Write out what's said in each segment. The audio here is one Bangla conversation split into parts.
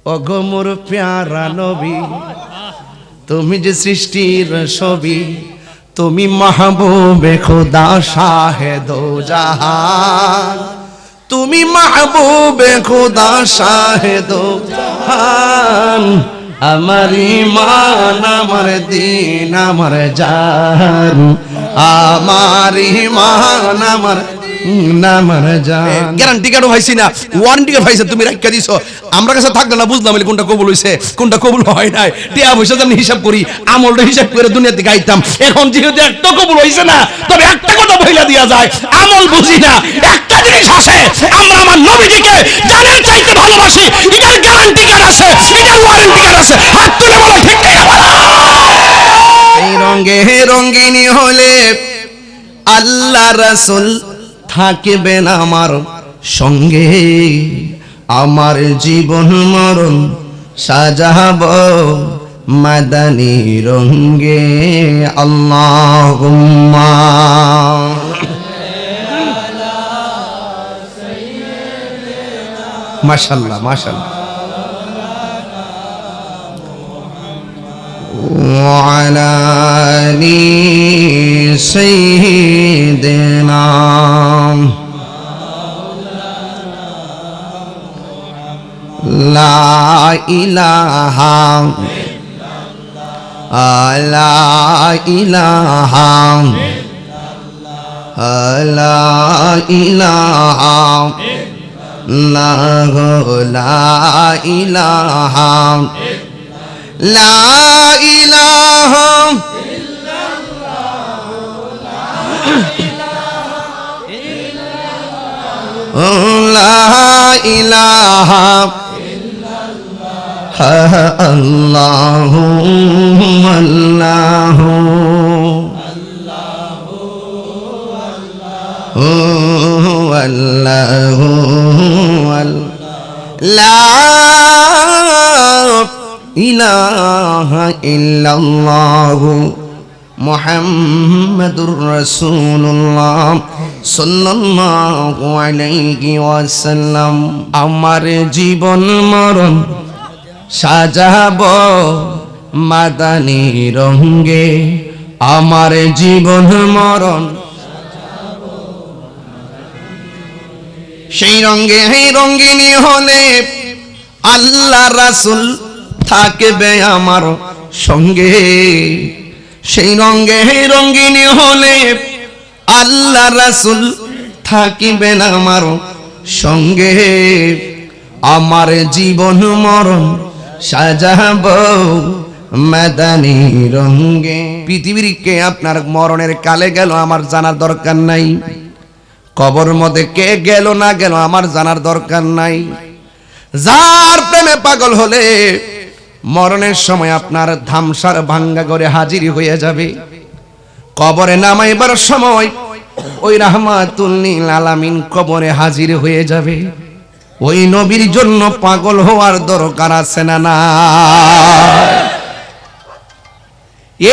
ওগো মোর প্যারা নবী, তুমি যে সৃষ্টির ছবি, তুমি মাহবুবে খোদা শাহে দো জাহান, তুমি মাহবুবে খোদা শাহে দো জাহান। আমার ঈমান আমার দ্বীন আমার জান, আমার ঈমান আমার নামার জান। গ্যারান্টি কার্ড পাইছি না, ওয়ারেন্টি কার্ড পাইছে, তুমি রাখা দিছো। আমরা কাছে থাকলে না বুঝলাম কোনটা কবুল হইছে কোনটা কবুল হয় নাই। টিয়া পয়সা আমি হিসাব করি, আমলটা হিসাব করে দুনিয়াতে গাইতাম। এখন যেহেতু একটা কবুল হইছে না, তবে একটা কথা বইলা দিয়া যায়, আমল বুঝি না। একটা জিনিস আছে, আমরা আমার নবীজিকে জানের চাইতে ভালোবাসি। এটার গ্যারান্টি কার্ড আছে, এটার ওয়ারেন্টি কার্ড আছে। হাত তুলে বলো ঠিক ঠিক। এই রঙে রঙিনী হলে আল্লাহ রাসূল থাকবেন আমার সঙ্গে, আমার জীবন মরণ সাজাবো মাদানী রঙে। আল্লাহুম্মা মাশাআল্লাহ মাশাআল্লাহ। وعلى آل سيدنا لا إله لا إله لا إله لا إله لا إله إلا الله لا إله إلا الله الله الله لا ইলাহা ইল্লাল্লাহু মুহাম্মাদুর রাসূলুল্লাহ সাল্লাল্লাহু আলাইহি ওয়াসাল্লাম। আমার জীবন মরণ সাজাবো মাদানী রঙে, আমার জীবন মরণ সেই রঙে রঙিনী হলে আল্লাহ রাসূল থাকবে আমার সঙ্গে। সেই রঙে রঙিনী হলে আল্লাহ রাসূল থাকিবেন আমার সঙ্গে, আমার জীবন মরণ সাজাবো মাদানী রঙে। পৃথিবীর কে আপনার মরণের কালে গেল আমার জানার দরকার নাই, কবর মধ্যে কে গেল না গেল আমার জানার দরকার নাই। যার প্রেমে পাগল হলে মরণের সময় আপনার ধামসার ভাঙ্গা করে হাজির হয়ে যাবে। কবরে নামাইবার সময় ওই রাহমাতুল লিল আলামিন কবরে হাজির হয়ে যাবে। ওই নবীর জন্য পাগল হওয়ার দরকার আছে না না?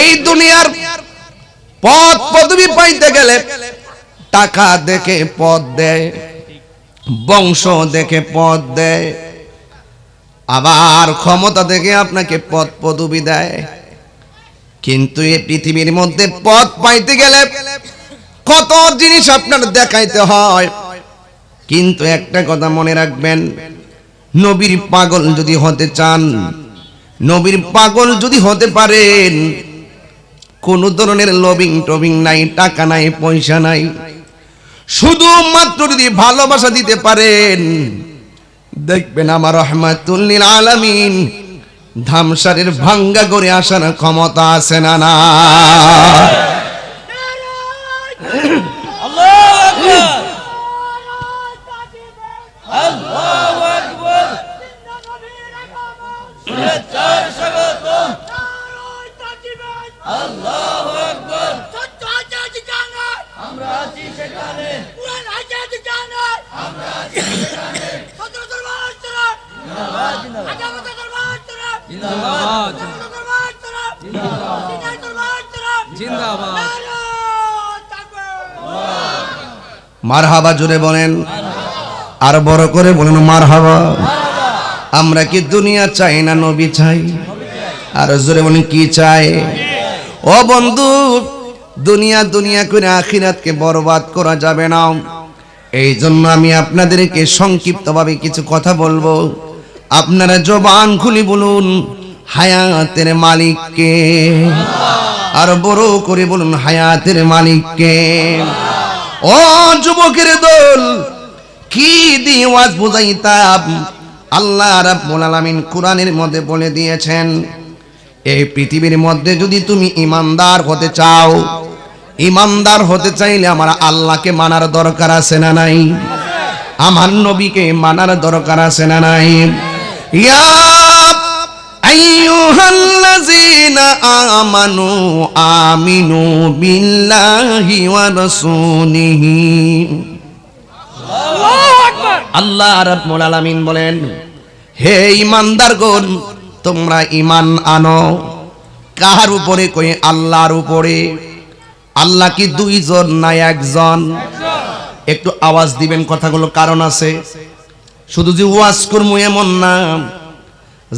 এই দুনিয়ার পদ পদবি পাইতে গেলে টাকা দেখে পদ দেয়, বংশ দেখে পদ দেয়, আবার ক্ষমতা দেখে আপনাকে পদ পদবি দেয়। কিন্তু এই পৃথিবীর মধ্যে পদ পাইতে গেলে কত জিনিস আপনার দেখাইতে হয়। কিন্তু একটা কথা মনে রাখবেন, নবীর পাগল যদি হতে চান, নবীর পাগল যদি হতে পারেন, কোন ধরনের লবিং টবিং নাই, টাকা নাই, পয়সা নাই, শুধুমাত্র যদি ভালোবাসা দিতে পারেন, দেখবেন আমার রাহমাতুল লিল আলামিন ধামসারের ভাঙ্গা করে আসার ক্ষমতা আছে না না? মারহাবা জোরে বলেন, আর বড় করে বলেন মারহাবা। আমরা কি দুনিয়া চাই না নবী চাই? আর জোরে বলেন কি চাই? ও বন্ধু, দুনিয়া দুনিয়া করে আখিরাতকে বরবাদ করা যাবে না। এই জন্য আমি আপনাদেরকে সংক্ষিপ্তভাবে কিছু কথা বলবো। আপনারা জবান খুলে বলুন হায়াতের মালিক কে? আর বড় করে বলুন হায়াতের মালিক কে? ও যুবকের দল, কি দিয়ে ওয়াজ বুঝাইতাম? আল্লাহ রাব্বুল আলামিন কোরআনের মধ্যে বলে দিয়েছেন, এই পৃথিবীর মধ্যে যদি তুমি ইমানদার হতে চাও, ইমানদার হতে চাইলে আমার আল্লাহকে মানার দরকার আছে না নাই? আমার নবীকে মানার দরকার আছে না নাই? ইয়া আইয়ুহাল্লাযীনা আমানু আমিনু বিল্লাহি ওয়া রাসূলিহি। আল্লাহ রাব্বুল আলামিন বলেন, হে ঈমানদারগণ, তোমরা ঈমান আনো। কার উপরে? কই আল্লাহর উপরে। আল্লাহ কি দুইজন না একজন? একটু আওয়াজ দিবেন কথাগুলো, কারণ আছে। শুধু যে ওয়াজ করবো এমন না,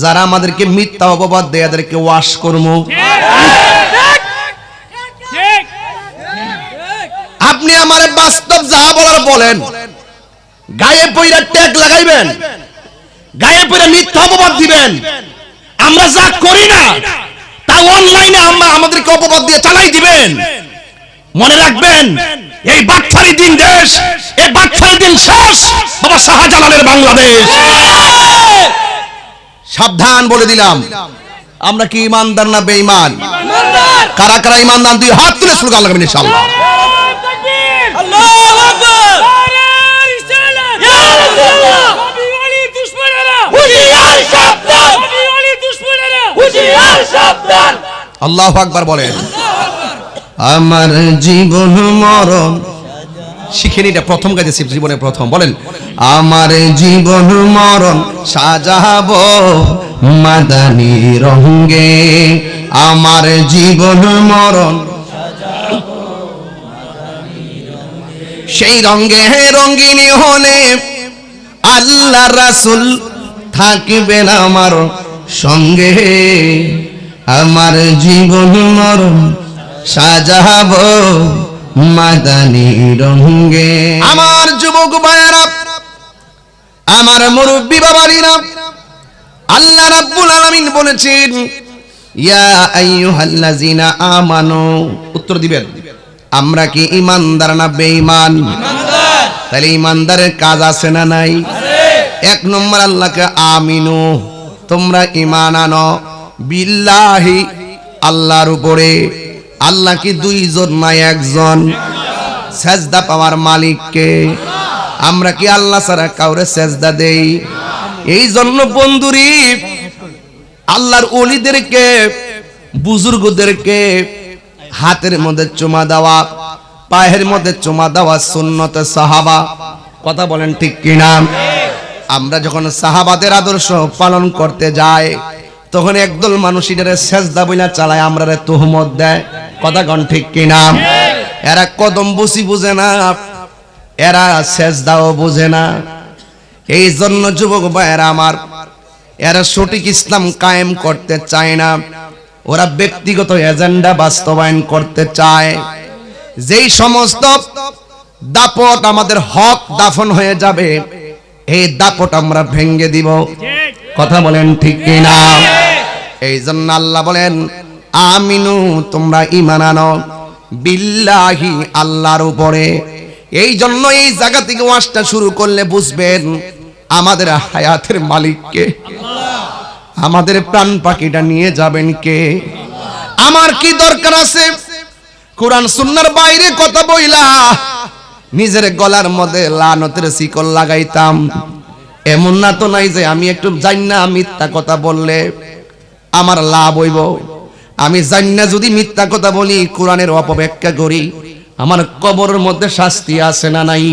যারা আমাদেরকে মিথ্যা অপবাদ দেয় এদেরকে ওয়াশ করবো। আপনি আমার বাস্তব যা বলার বলেন, গায়ে পইরা ট্যাগ লাগাইবেন, গায়ে পইরা মিথ্যা অপবাদ দিবেন। আমরা যা করি না তা অনলাইনে আমাদেরকে অপবাদ দিয়ে চালাই দিবেন। মনে রাখবেন, এই বাটখারি দিন দেশ, এই বাটখারি দিন শেষ। বাবা শাহজালালের বাংলাদেশ। সাবধান বলে দিলাম, আমরা কি ইমানদার না বেঈমান? কারা কারা ইমানদার? দুই হাত তুলে স্লোগান লাগাবেন ইনশাআল্লাহ। আল্লাহু আকবার। ইয়া রাসূলুল্লাহ। নবী ওলি দুশমনেরা হুশিয়ার সাবধান। নবী ওলি দুশমনেরা হুশিয়ার সাবধান। আল্লাহু আকবার বলেন। আমার জীবন মরণ শিখে নিটা, প্রথম গাইতেছি জীবনে প্রথম। বলেন, আমার জীবন মরণ সাজাবো মাদানী রঙে। আমার জীবন মরণ সেই রঙে রঙিনী হলে আল্লাহ রাসূল থাকবেন আমার সঙ্গে। আমার জীবন মরণ সাজাবো মাদানী রঙে। আমার যুবক ভাইয়েরা, আমার মুরব্বি বাবারা, আল্লাহ রাব্বুল আলামিন বলেছেন, ইয়া আইয়ুহাল্লাযীনা আমানু। উত্তর দিবেন, আমরা কি ইমানদার না বেঈমান? ইমানদার। তাহলে ইমানদারের কাজ আছে না নাই? এক নম্বর, আল্লাহকে আমিনু, তোমরা ঈমান আনো, বিল্লাহি, আল্লাহর উপরে। আল্লাহ কি দুইজন না একজন? সেজদা পাওয়ার মালিক কে? আমরা কি আল্লাহ ছাড়া কাউরে সেজদা দেই? এই জন্য বন্ধুরি, আল্লাহর ওলিদেরকে, বুজুর্গদেরকে হাতের মধ্যে চুমা দেওয়া, পায়ের মধ্যে চুমা দেওয়া সুন্নতে সাহাবা। কথা বলেন ঠিক কিনা? আমরা যখন সাহাবাদের আদর্শ পালন করতে যাই, তখন একদল মানুষ এটারে সেজদা বইলা চালায়, আমরারে তুহমত দেয়। কথা কন ঠিক কিনা? এরা কদম বসি বুঝে না, এরা সেজদাও বুঝে না। এই জন্য যুবক ভাইয়েরা আমার, এরা সঠিক ইসলাম কায়েম করতে চায় না, ওরা ব্যক্তিগত এজেন্ডা বাস্তবায়ন করতে চায়। যেই সমস্ত দাপট আমাদের হক দাফন হয়ে যাবে, এই দাপট আমরা ভেঙে দিব। কথা বলেন ঠিক কিনা? এই জন্য আল্লাহ বলেন, আমিনু, তোমরা ঈমান আনো, বিল্লাহি, আল্লাহর উপরে। এই জন্য এই জায়গা থেকে ওয়াজটা শুরু করলে বুঝবেন আমাদের হায়াতের মালিক কে, আমাদের প্রাণ পাখিটা নিয়ে যাবেন কে। আমার কি দরকার আছে কোরআন সুন্নাহর বাইরে কথা বইলা নিজের গলার মধ্যে লানতের শিকল লাগাইতাম? এমন না তো নাই যে আমি একটু জানি না মিথ্যা কথা বললে আমার লাভ হইব। আমি জানি না যদি মিথ্যা কথা বলি, কোরআনের অপব্যাখ্যা করি, আমার কবরের মধ্যে শাস্তি আছে না নাই?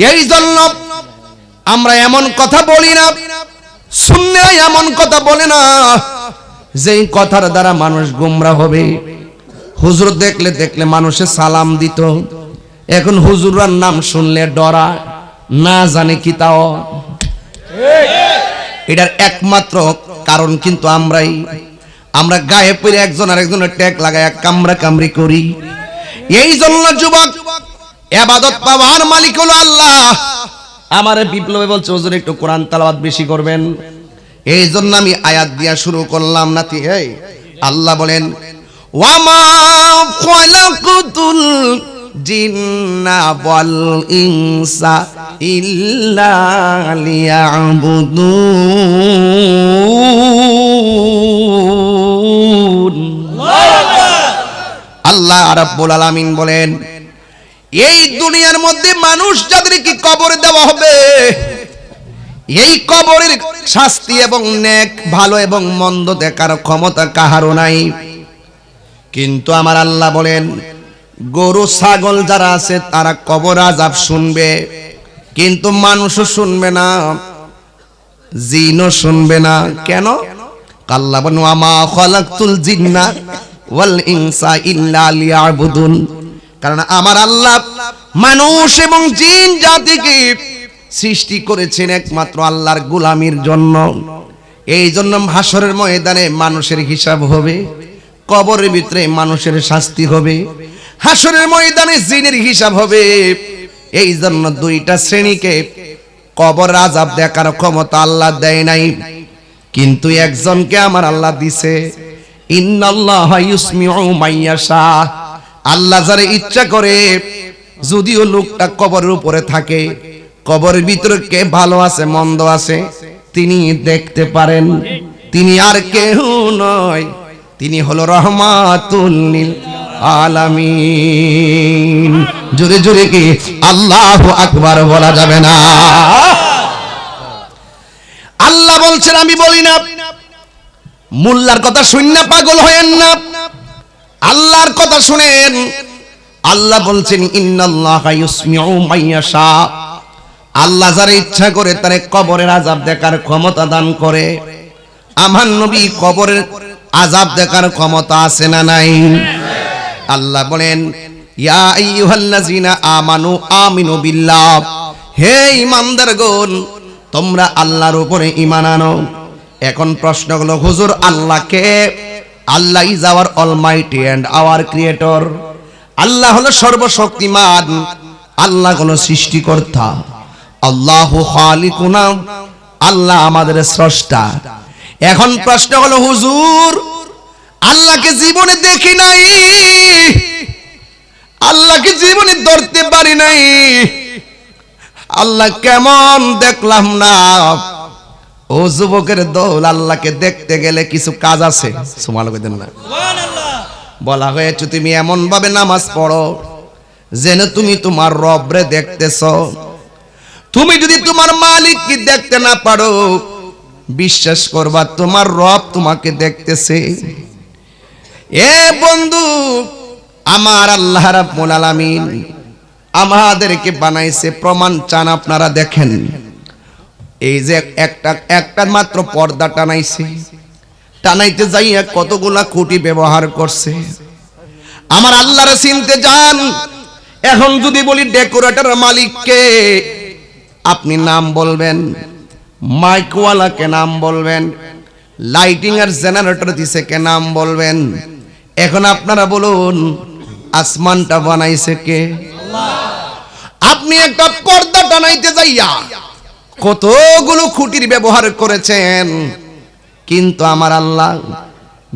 এই জন্য আমরা এমন কথা বলি না, সুন্নাহ এমন কথা বলে না যেই কথার দ্বারা মানুষ গোমরাহ হবে। হুজুর দেখলে মানুষে সালাম দিত, এখন হুজুরার নাম শুনলে ডরা, না জানে কি তাও। এটার একমাত্র কারণ কিন্তু আমরা গায়ে পড়ে একজন আরেকজনের ট্যাগ লাগায় কামড়া কামড়ি করি। এই জন্য যুবক, ইবাদত পাওয়ার মালিক হলো আল্লাহ। আমার বিপ্লবে বলছে হুজুর একটু কোরআন তেলাওয়াত বেশি করবেন, এই জন্য আমি আয়াত দিয়া শুরু করলাম। নাতি এই আল্লাহ বলেন, ওয়ামা খালাকুতুল জিন্না ওয়াল ইনসা ইল্লা লিয়াবুদুন। আল্লাহ রাব্বুল আলামিন বলেন, এই দুনিয়ার মধ্যে মানুষ যাদেরকে কবরে দেওয়া হবে, এই কবরের শাস্তি এবং নেক ভালো এবং মন্দ দেখার ক্ষমতা কাহারও নাই। কিন্তু আমার আল্লাহ বলেন, গরু ছাগল যারা আছে তারা কবর আযাব শুনবে, কিন্তু মানুষও শুনবে না, জিনও শুনবে না। কেন? আল্লাহ বলেন, ওয়ামা খালাকতুল জিন্না ওয়াল ইনসা ইল্লা লিয়াবুদুন। কারণ আমার আল্লাহ মানুষ এবং জিন জাতিকে সৃষ্টি করেছেন একমাত্র আল্লাহর গোলামির জন্য। এই জন্য হাসরের ময়দানে মানুষের হিসাব হবে, কবরের ভিতরে মানুষের শাস্তি হবে, হাসরের ময়দানে জিনের হিসাব হবে। এই জন্য দুইটা শ্রেণীকে কবর আযাব দেখার ক্ষমতা আল্লাহ দেয় নাই, কিন্তু একজনকে আমার আল্লাহ দিছে। ইন্নাল্লাহা ইউসমিউ মাইয়াশা। আল্লাহ যারে ইচ্ছা করে, যদিও লোকটা কবরের উপরে থাকে, কবরের ভিতরে কে ভালো আছে মন্দ আছে তিনি দেখতে পারেন। তিনি আর কেউ নয়, তিনি হলো রহমাতুল লিল আলামিন। জোরে জোরে কি আল্লাহু আকবার বলা যাবে না? আল্লাহ বলছেন, আমি বলি না। মোল্লার কথা শুনে পাগল হয়েন না, আল্লাহর কথা শুনেন। আল্লাহ বলছেন, ইন্নাল্লাহা ইউসমিউ মাইয়াশা। আল্লাহ যারা ইচ্ছা করে তারে কবরের আযাব দেখার ক্ষমতা দান করে। আমার নবী কবরের আযাব দেখার ক্ষমতা আছে না নাই? আল্লাহ বলেন, ইয়া আইয়ুহাল্লাযিনা আমানু আমিনু বিল্লাহ। হে ঈমানদারগণ, তোমরা আল্লাহর উপরে ঈমান আনো। এখন প্রশ্ন হলো, হুজুর আল্লাহকে, Allah is our almighty and our creator. Allah হলো সর্বশক্তিমান, আল্লাহ হলো সৃষ্টিকর্তা। আল্লাহু খালিকুনা, আল্লাহ আমাদের স্রষ্টা। এখন প্রশ্ন হলো, হুজুর আল্লাহকে জীবনে দেখি নাই, আল্লাহকে জীবনে ধরতে পারি নাই, আল্লাহ কেমন দেখলাম না। ও যুবকের দল, আল্লাহকে দেখতে গেলে কিছু কাজ আছে। সুবহানাল্লাহ দেন না? বলা হয়েছে তুমি এমন ভাবে নামাজ পড়ো যেন তুমি তোমার রবরে দেখতেছ। তুমি যদি তোমার মালিককে দেখতে না পারো, বিশ্বাস করবা তোমার রব তোমাকে দেখতেছে। এ বন্ধু, আমার আল্লাহ রাব্বুল আলামিন আমাদেরকে বানাইছে, প্রমাণ চান আপনারা দেখেন। এই যে একটা মাত্র পর্দা টানাইছে, টানাইতে যাইয়া কতগুলা খুঁটি ব্যবহার করছে। আমার আল্লাহরে চিনতে যান। এখন যদি বলি ডেকোরেটর মালিককে, আপনি নাম বলবেন, মাইকওয়ালাকে নাম বলবেন, লাইটিং আর জেনারেটর দিছে কে নাম বলবেন। এখন আপনারা বলুন, আসমানটা বানাইছে কে? আপনি একটা পর্দা টানাইতে যাইয়া কতগুলো খুঁটির ব্যবহার করেছেন, কিন্তু আমার আল্লাহ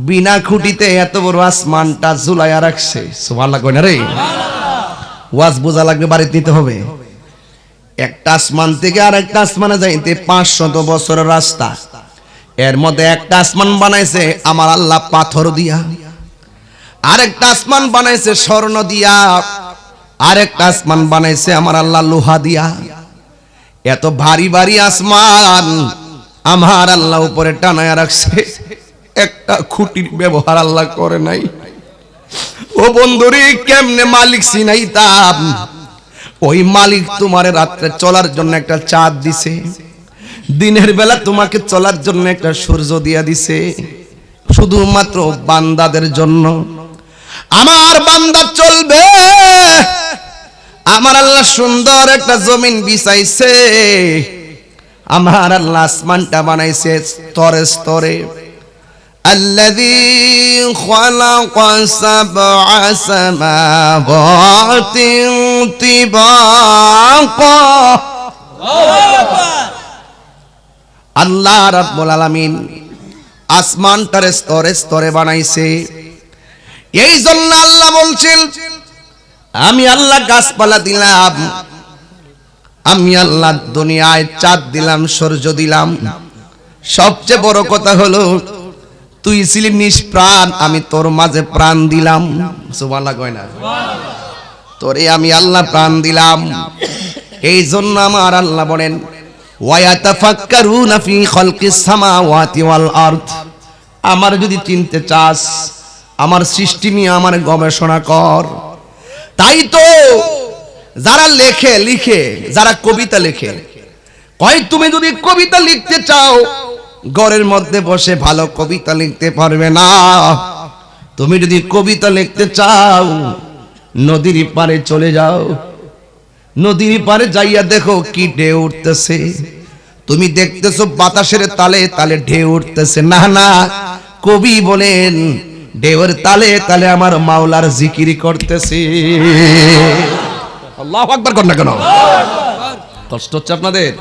বিনা খুঁটিতে এত বড় আসমানটা ঝুলাইয়া রাখছে। সুবহানাল্লাহ কই না রে? ওয়াজ বোঝা লাগবে, বাড়িতে নিতে হবে। একটা আসমান থেকে আর একটা আসমানে যাইতে 500 বছরের রাস্তা। এর মধ্যে একটা আসমান বানাইছে আমার আল্লাহ পাথর দিয়া, আরেকটা আসমান বানাইছে স্বর্ণ দিয়া, আরেকটা আসমান বানাইছে আমার আল্লাহ লোহা দিয়া। এত ভারী ভারী আসমান আমার আল্লাহ উপরে টানায়া রাখছে, একটা খুঁটির ব্যবহার আল্লাহ করে নাই। ও বন্ধুরে, কেমনে মালিক চিনাইতাম? ওই মালিক তোমারে রাত্রে চলার জন্য একটা চাঁদ দিছে, দিনের বেলা তোমাকে চলার জন্য একটা সূর্য দিয়া দিছে, শুধুমাত্র বান্দাদের জন্য। আমার বান্দা চলবে, আমার আল্লাহ সুন্দর একটা জমিন বিছাইছে, আমার আল্লাহ আসমানটা বানাইছে স্তরে স্তরে الذي خلق سبع سماوات طباقا আল্লাহ রাব্বুল আলামিন আসমানটার স্তরে স্তরে বানাইছে। এই জন্য আল্লাহ বলছেন আমি আল্লাহ গাছপালা দিলাম, আমি আল্লাহ দুনিয়ায় চাঁদ দিলাম, সূর্য দিলাম। সবচেয়ে বড় কথা হলো তুই ছিলি নিষ্প্রাণ, আমি তোর মাঝে প্রাণ দিলাম। সুবহানাল্লাহ কয় না? তোরে আমি আল্লাহ প্রাণ দিলাম। এই জন্য আমার আল্লাহ বলেন ওয়ায়াতাফাক্কারুনা ফি খালকিস সামাওয়াতি ওয়াল আরদ। আমার যদি চিনতে চাস আমার সৃষ্টি নিয়ে আমার গবেষণা কর। তাই তো যারা লিখে যারা কবিতা লেখে কয় তুমি যদি কবিতা লিখতে চাও ঘরের মধ্যে বসে ভালো কবিতা লিখতে পারবে না। তুমি যদি কবিতা লিখতে চাও নদীর পারে চলে যাও, নদীর পারে যাইয়া দেখো কি ঢেউ উঠতেছে। তুমি দেখতেছো বাতাসের তালে তালে ঢেউ উঠতেছে। না না, কবি বলেন ঢেউয়ের তালে তালে আমার মাওলার জিকির করতেছে। আল্লাহু আকবার কর না কেন? কষ্ট হচ্ছে আপনাদের?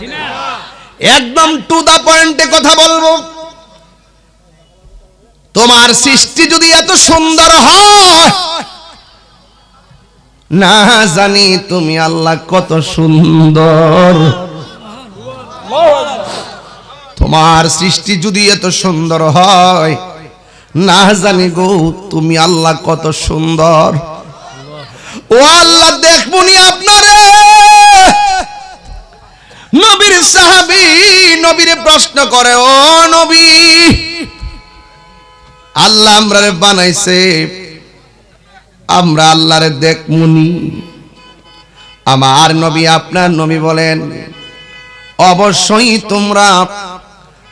একদম টু দা পয়েন্টে কথা বলবো। তোমার সৃষ্টি যদি এত সুন্দর হয়, না জানি তুমি আল্লাহ কত সুন্দর। তোমার সৃষ্টি যদি এত সুন্দর হয়, না জানি গো তুমি আল্লাহ কত সুন্দর। ও আল্লাহ দেখবনি আপনারে। নবীর সাহাবী নবীরে প্রশ্ন করে, ও নবী আল্লাহ আমরারে বানাইছে, আমরা আল্লাহরে দেখমুনি। আমার নবী আপনার নবী বলেন অবশ্যই তোমরা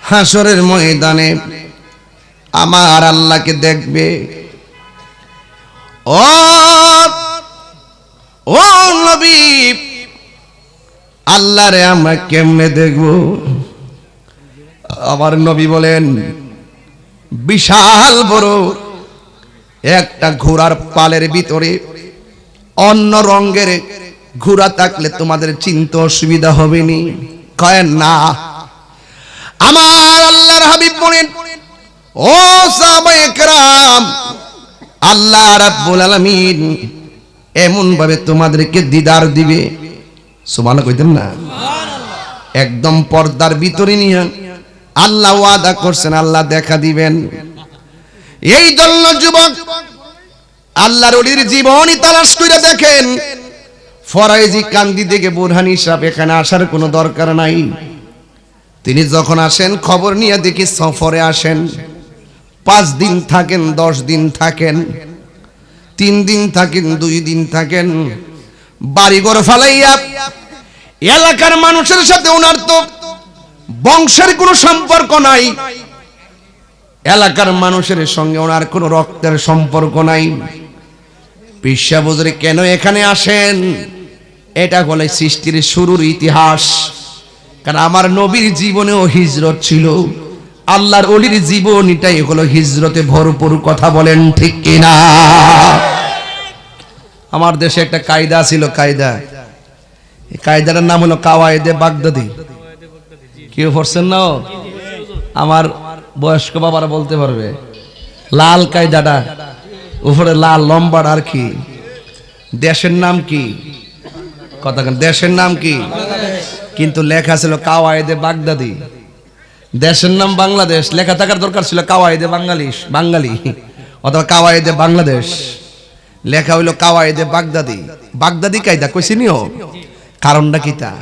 হাসরের ময়দানে আমার আল্লাহকে দেখবে। ও ও নবী আল্লাহরে আমরা কেমনে দেখব? আমার নবী বলেন বিশাল বড় একটা ঘোড়ার পালের ভিতরে অন্য রঙের ঘোড়া থাকলে তোমাদের চিনতে অসুবিধা হবে নি। কয় না। আমার আল্লাহর হাবিব বলেন ও সাহাবায়ে কেরাম আল্লাহ রাব্বুল আলামিন এমন ভাবে তোমাদেরকে দিদার দিবে, সুবহানাল্লাহ কইতেন না? একদম পর্দার ভিতরে নিয়ে আল্লাহ ওয়াদা করছেন আল্লাহ দেখা দিবেন। এই জন্য যুবক আল্লাহর ওলির জীবনী তালাশ করে দেখেন। ফরাইজি কান্দি থেকে বুরহানি সাহেব এখানে আসার কোনো দরকার নাই। তিনি যখন আসেন খবর নিয়ে দেখি সফরে আসেন, 5 দিন থাকেন, 10 দিন থাকেন, 3 দিন থাকেন, 2 দিন থাকেন। বাড়িঘর ফালাইয়া এলাকার মানুষের সাথে ওনার তো বংশের কোনো সম্পর্ক নাই, এলাকার মানুষের সঙ্গে ওনার কোনো রক্তের সম্পর্ক নাই। পিসা বুজুর্গ কেন এখানে আসেন? এটা হলো সৃষ্টির শুরুর ইতিহাস। কারণ আমার নবীর জীবনেও হিজরত ছিল, আল্লাহর ওলির জীবনীটাই হলো হিজরতে ভরপুর। কথা বলেন ঠিক কিনা? আমার দেশে একটা কায়দা ছিল, কায়দা, এই কায়দাটার নাম হলো কাওয়ায়েদে বাগদাদি। কেউ পড়ছেন না? আমার বয়স্ক বাবারা বলতে পারবে। লাল কায়দাটা, উপরে লাল লম্বা, আর কি দেশের নাম কি? কথা দেশের নাম কি? কিন্তু লেখা ছিল কাওয়ায়েদে বাগদাদি। দেশের নাম বাংলাদেশ, লেখা থাকার দরকার ছিল কাওয়ায়েদে বাঙালি অথবা কাওয়ায়েদে বাংলাদেশ। লেখা হইল কাওয়ায়েদে বাগদাদি। বাগদাদি কায়দা কইছি নিও, কারণটা কি? তা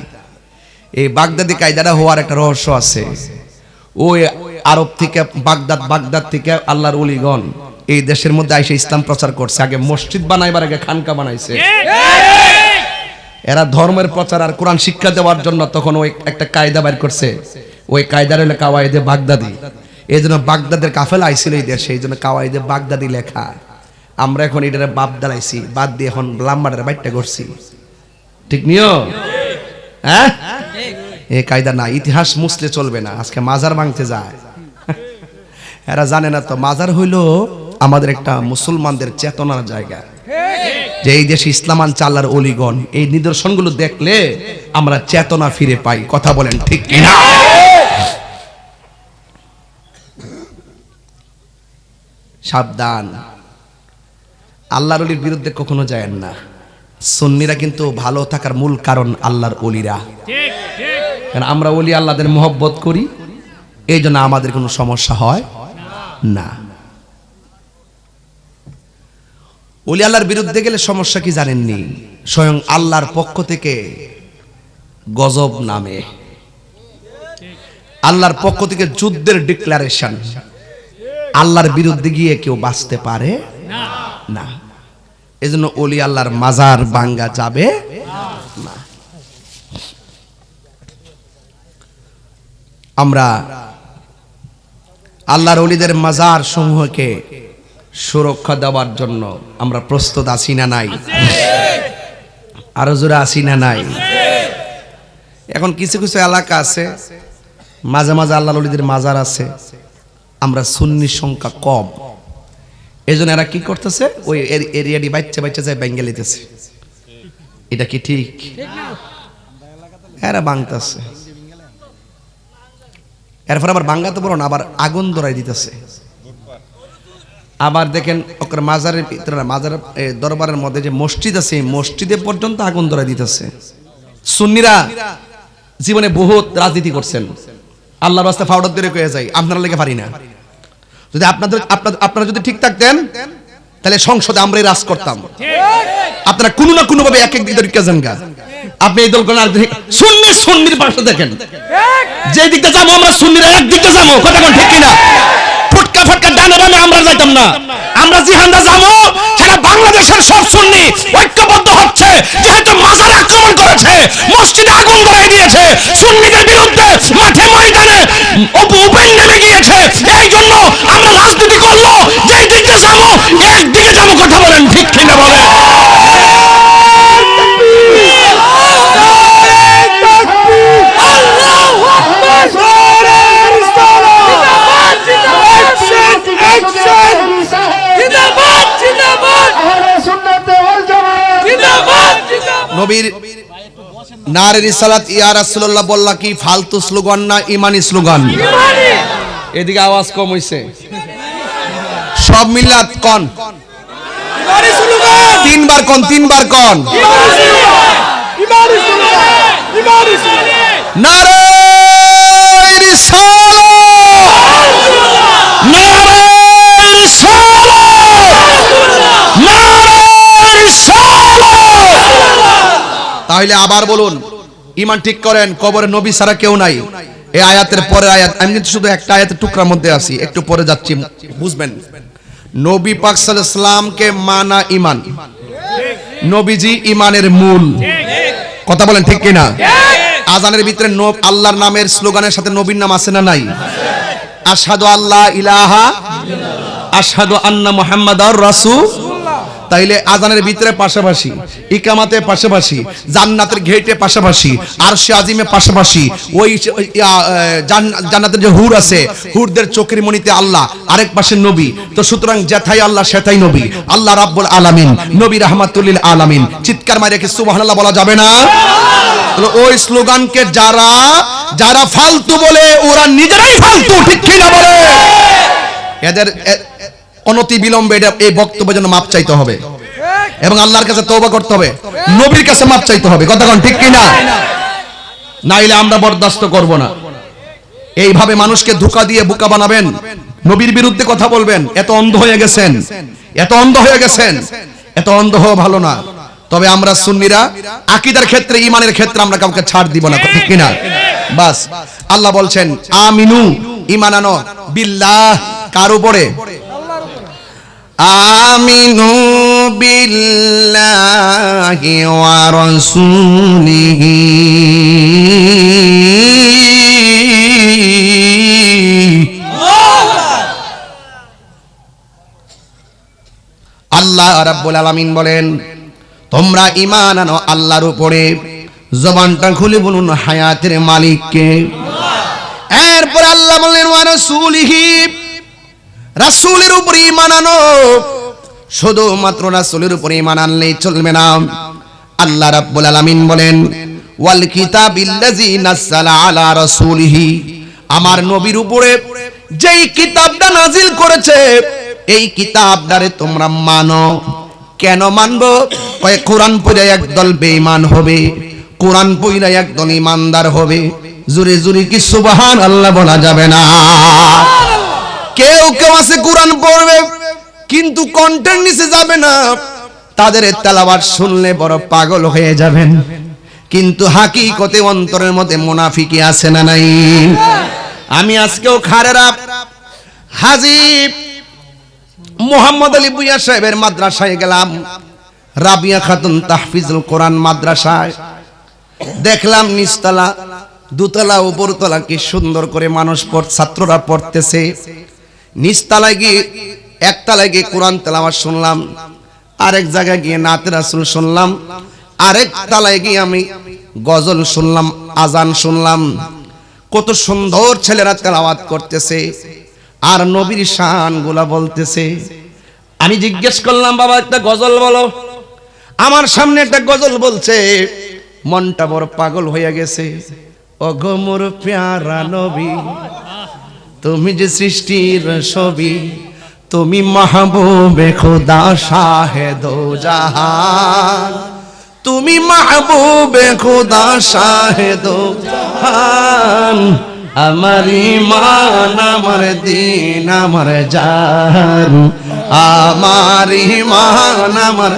এই বাগদাদি কায়দাটা হওয়ার একটা রহস্য আছে। ওই আরব থেকে বাগদাদ থেকে আল্লাহর ওলিগণ এই দেশের মধ্যে আইসা ইসলাম প্রচার করছে। আগে মসজিদ বানাইবার আগে খানকা বানাইছে। এরা ধর্মের প্রচার আর কোরআন শিক্ষা দেওয়ার জন্য তখন ওই একটা কায়দা বের করছে। ওই কায়দার হলো কাওয়ায়েদে বাগদাদি। এই জন্য বাগদাদের কাফেলা আইছিল এই দেশে, এই জন্য কাওয়ায়েদে বাগদাদি লেখা। আমরা এখন এটারে বাপ দাঁড়াইছি, বাদ দিয়ে এখন লাম্বাটার বাইটটা করছি। ঠিক নিও? হ্যাঁ, এ কায়দা না, ইতিহাস মুছলে চলবে না। আজকে মাজার ভাঙতে যায়, এরা জানে না তো মাজার হইল আমাদের একটা মুসলমানদের চেতনার জায়গা, যে এই দেশে ইসলাম আনছে আল্লাহর ওলিগণ। এই নিদর্শনগুলো দেখলে আমরা চেতনা ফিরে পাই। কথা বলেন ঠিক কিনা? সাবধান, আল্লাহর ওলির বিরুদ্ধে কখনো যায়েন না। সুন্নিরা কিন্তু ভালো থাকার মূল কারণ আল্লাহর ওলিরা। কারণ আমরা ওলি আল্লাহদের মহব্বত করি, এই জন্য আমাদের কোনো সমস্যা হয় না। ওলি আল্লাহর বিরুদ্ধে গেলে সমস্যা কি জানেননি? স্বয়ং আল্লাহর পক্ষ থেকে গজব নামে, আল্লাহর পক্ষ থেকে যুদ্ধের ডিক্লারেশন। আল্লাহর বিরুদ্ধে গিয়ে কেউ বাঁচতে পারে না। এজন্য ওলি আল্লাহর মাজার ভাঙ্গা যাবে না। আমরা আল্লাহর ওলিদের মাজার সমূহকে সুরক্ষা দেওয়ার জন্য আমরা প্রস্তুত আছি না নাই? আরো জোরে আছি না নাই? এখন কিছু কিছু এলাকা আছে মাঝে মাঝে আল্লাহর ওলিদের মাজার আছে, আমরা সুন্নির সংখ্যা কম, এজন্য এরা কি করতেছে, ওই এরিয়াটি বাচ্চা বাচ্চা যায় ভেঙে লিতেছে। এটা কি ঠিক? এরা ভাঙতেছে, এরপর আবার ভাঙাতে পারো না, আবার আগুন ধরাই দিতেছে। আবার দেখেন ওকে মাজারের ভিতরে, মাজারের দরবারের মধ্যে যে মসজিদ আছে, মসজিদে পর্যন্ত আগুন ধরাই দিতেছে। সুন্নিরা জীবনে বহুত রাজনীতি করছেন, আল্লাহর রাস্তায় ফাউডার ধরে কয়ে যায়, আপনারা লেগে পারি না। যদি আপনারা যদি ঠিক থাকতেন তাহলে সংসদে আমরাই রাজ করতাম। আপনারা কোনো না কোনো ভাবে এক এক দিকে ঢুকে যান গা। আপনি এই দল করেন, আর সুন্নির পাশে দেখেন, যে দিকটা যাবো আমরা সুন্নিরা এক দিকে যাবো। কথা কোন ঠিক কিনা? ফুটকা ফুটকা ডানে ডানে আমরা যাইতাম না। আমরা জিহাদে যাবো, সেটা বাংলাদেশের সব সুন্নি ঐক্যবদ্ধ হচ্ছে। যেহেতু মাজার আক্রমণ করেছে, মসজিদে আগুন ধরাই দিয়েছে, সুন্নিদের বিরুদ্ধে মাঠে ময়দানে ওপেন নেমে গিয়েছে, এই জন্য আমরা রাজনীতি করলো, যেই দিকে যাবো একদিকে যাবো। কথা বলেন ঠিক কিনা? বলেন। নবীর নারে রিসালাত ইয়া রাসূলুল্লাহ বললা কি ফালতু স্লোগান না ঈমানি স্লোগান? এদিকে আওয়াজ কম হইছে, সব মিলাত কোন ঈমানি স্লোগান। তিনবার কোন, তিনবার কোন ঈমানি স্লোগান, ঈমানি স্লোগান। নারে রিসালাত, নারে রিসালাত, নারে রিসালাত। তাহলে আবার বলুন, ঈমান ঠিক করেন, কবরে নবী ছাড়া কেউ নাই। এই আয়াতের পরের আয়াত, আমি কিন্তু শুধু একটা আয়াতের টুকরার মধ্যে আছি, একটু পরে যাচ্ছি, বুঝবেন। নবী পাক সাল্লাল্লাহু আলাইহি ওয়াসাল্লামকে মানা ঈমান, নবীজি ঈমানের মূল। কথা বলেন ঠিক কিনা? আযানের ভিতরে আল্লাহর নামের স্লোগানের সাথে নবীর নাম আছে না নাই? আশহাদু আল্লা ইলাহা ইল্লাল্লাহ, আশহাদু আন্না মুহাম্মাদার রাসূলুল্লাহ। তাইলে আযানের ভিতরে পাশাপাশি, ইকামাতে পাশাপাশি, জান্নাতের গেটে পাশাপাশি, আরশে আজিমে পাশাপাশি, ওই জান্নাতের যে হুর আছে, হুরদের চোখের মনিতে আল্লাহ, আরেক পাশে নবী। তো সুতরাং যেথায় আল্লাহ সেথাই নবী। আল্লাহ রাব্বুল আলামিন, নবী রাহমাতুল লিল আলামিন। চিৎকার মাইরে কি সুবহানাল্লাহ বলা যাবে না? ওই স্লোগানকে যারা ফালতু বলে, ওরা নিজেরাই ফালতু। ঠিক কি না বলে? এদের অনতি বিলম্বে এই বক্তব্য যেন মাপ চাইতে হবে এবং আল্লাহর কাছে তওবা করতে হবে, নবীর কাছে মাপ চাইতে হবে। কথা কোন ঠিক কিনা? নাইলে আমরা বরদাস্ত করব না। এইভাবে মানুষকে ধোঁকা দিয়ে বোকা বানাবেন, নবীর বিরুদ্ধে কথা বলবেন। এত অন্ধ হয়ে গেছেন, এত অন্ধ হয়ে গেছেন, এত অন্ধ হওয়া ভালো না। তবে আমরা সুন্নিরা আকীদার ক্ষেত্রে, ঈমানের ক্ষেত্রে আমরা কাউকে ছাড় দিব না। ঠিক কিনা? বাস আল্লাহ বলছেন আমিনু, ঈমান আনো, বিল্লাহ, কার উপরে? আমিনু বিল্লাহি ওয়া রাসূলিহি আল্লাহ রাব্বুল আলামিন বলেন, তোমরা ঈমান আনো আল্লাহর উপরে, জবানটা খুলে বলুন হায়াতের মালিক কে? এরপর আল্লাহ বললেন ওয়া রাসূলিহি, রাসূলের উপর ঈমান আনো। শুধুমাত্র রাসূলের উপর ঈমান আনলেই চলবে না। আল্লাহ রাব্বুল আলামিন বলেন ওয়াল কিতাবিল্লাযী নাযালা আলা রাসূলিহি, আমার নবীর উপরে যেই কিতাবটা নাজিল করেছে এই কিতাবটারে তোমরা মানো। কেন মানবো? কয় কোরআন পড়ে একদল বেঈমান হবে, কোরআন পড়ে একদল ঈমানদার হবে। জোরে জোরে কি সুবহানাল্লাহ বলা যাবে না? কেউ কেউ আছে কোরআন পড়বে কিন্তু কন্টেন্ট নিচে যাবে না, তাদের তেলাওয়াত শুনলে বড় পাগল হয়ে যাবেন, কিন্তু হাকিকতে অন্তরের মধ্যে মুনাফিকি আছে না নাই? আমি আজকেও খারেরা হাজী মোহাম্মদ আলী ভূঁইয়া সাহেবের মাদ্রাসায় গেলাম, রাবিয়া খাতুন তাহফিজুল কোরআন মাদ্রাসায়। দেখলাম নিচতলা, দুতলা, উপরতলা কি সুন্দর করে মানুষ ছাত্ররা পড়তেছে। নিচতলায় গিয়ে একতলায় গিয়ে কোরআন তেলাওয়াত শুনলাম, আরেক জায়গায় গিয়ে নাতে রাসূল শুনলাম, আরেক তলায় গিয়ে আমি গজল শুনলাম, আজান শুনলাম। কত সুন্দর ছেলেরা তেলাওয়াত করতেছে আর নবীর শানগুলা বলতেছে। আমি জিজ্ঞেস করলাম বাবা একটা গজল বলো। আমার সামনে একটা গজল বলছে, মনটা বড় পাগল হয়ে গেছে। ওগো মোর প্যারা নবী, তুমি যে সৃষ্টির ছবি, তুমি মাহবুবে খোদা শাহে দো জাহান, তুমি মাহবুবে খোদা শাহে দো জাহান, আমার ঈমান আমার দ্বীন আমার জান, আমার ঈমান আমার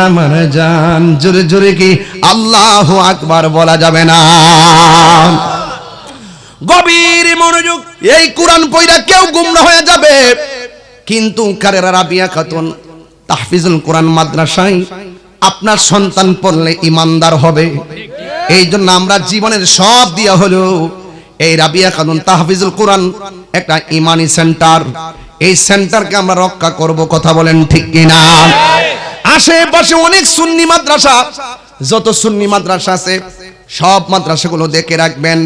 আমার জান। জোরে জোরে কি আল্লাহু আকবার বলা যাবে না? গভীর মনোযোগ। এই কোরআন পড়া কেউ গুমরা হয়ে যাবে, কিন্তু কারেরা রাবিয়া খাতুন তাহফিজুল কোরআন মাদ্রাসায় আপনার সন্তান পড়লে ইমানদার হবে। এই জন্য আমরা জীবনের সব দিয়া হলো এই রাবিয়া খাতুন তাহফিজুল কোরআন একটা ইমানি সেন্টার। এই সেন্টারকে আমরা রক্ষা করব, কথা বলেন ঠিক কিনা? আশেপাশে অনেক সুন্নি মাদ্রাসা, যত সুন্নি মাদ্রাসা আছে সব মাদ্রাসাগুলো দেখে রাখবেন।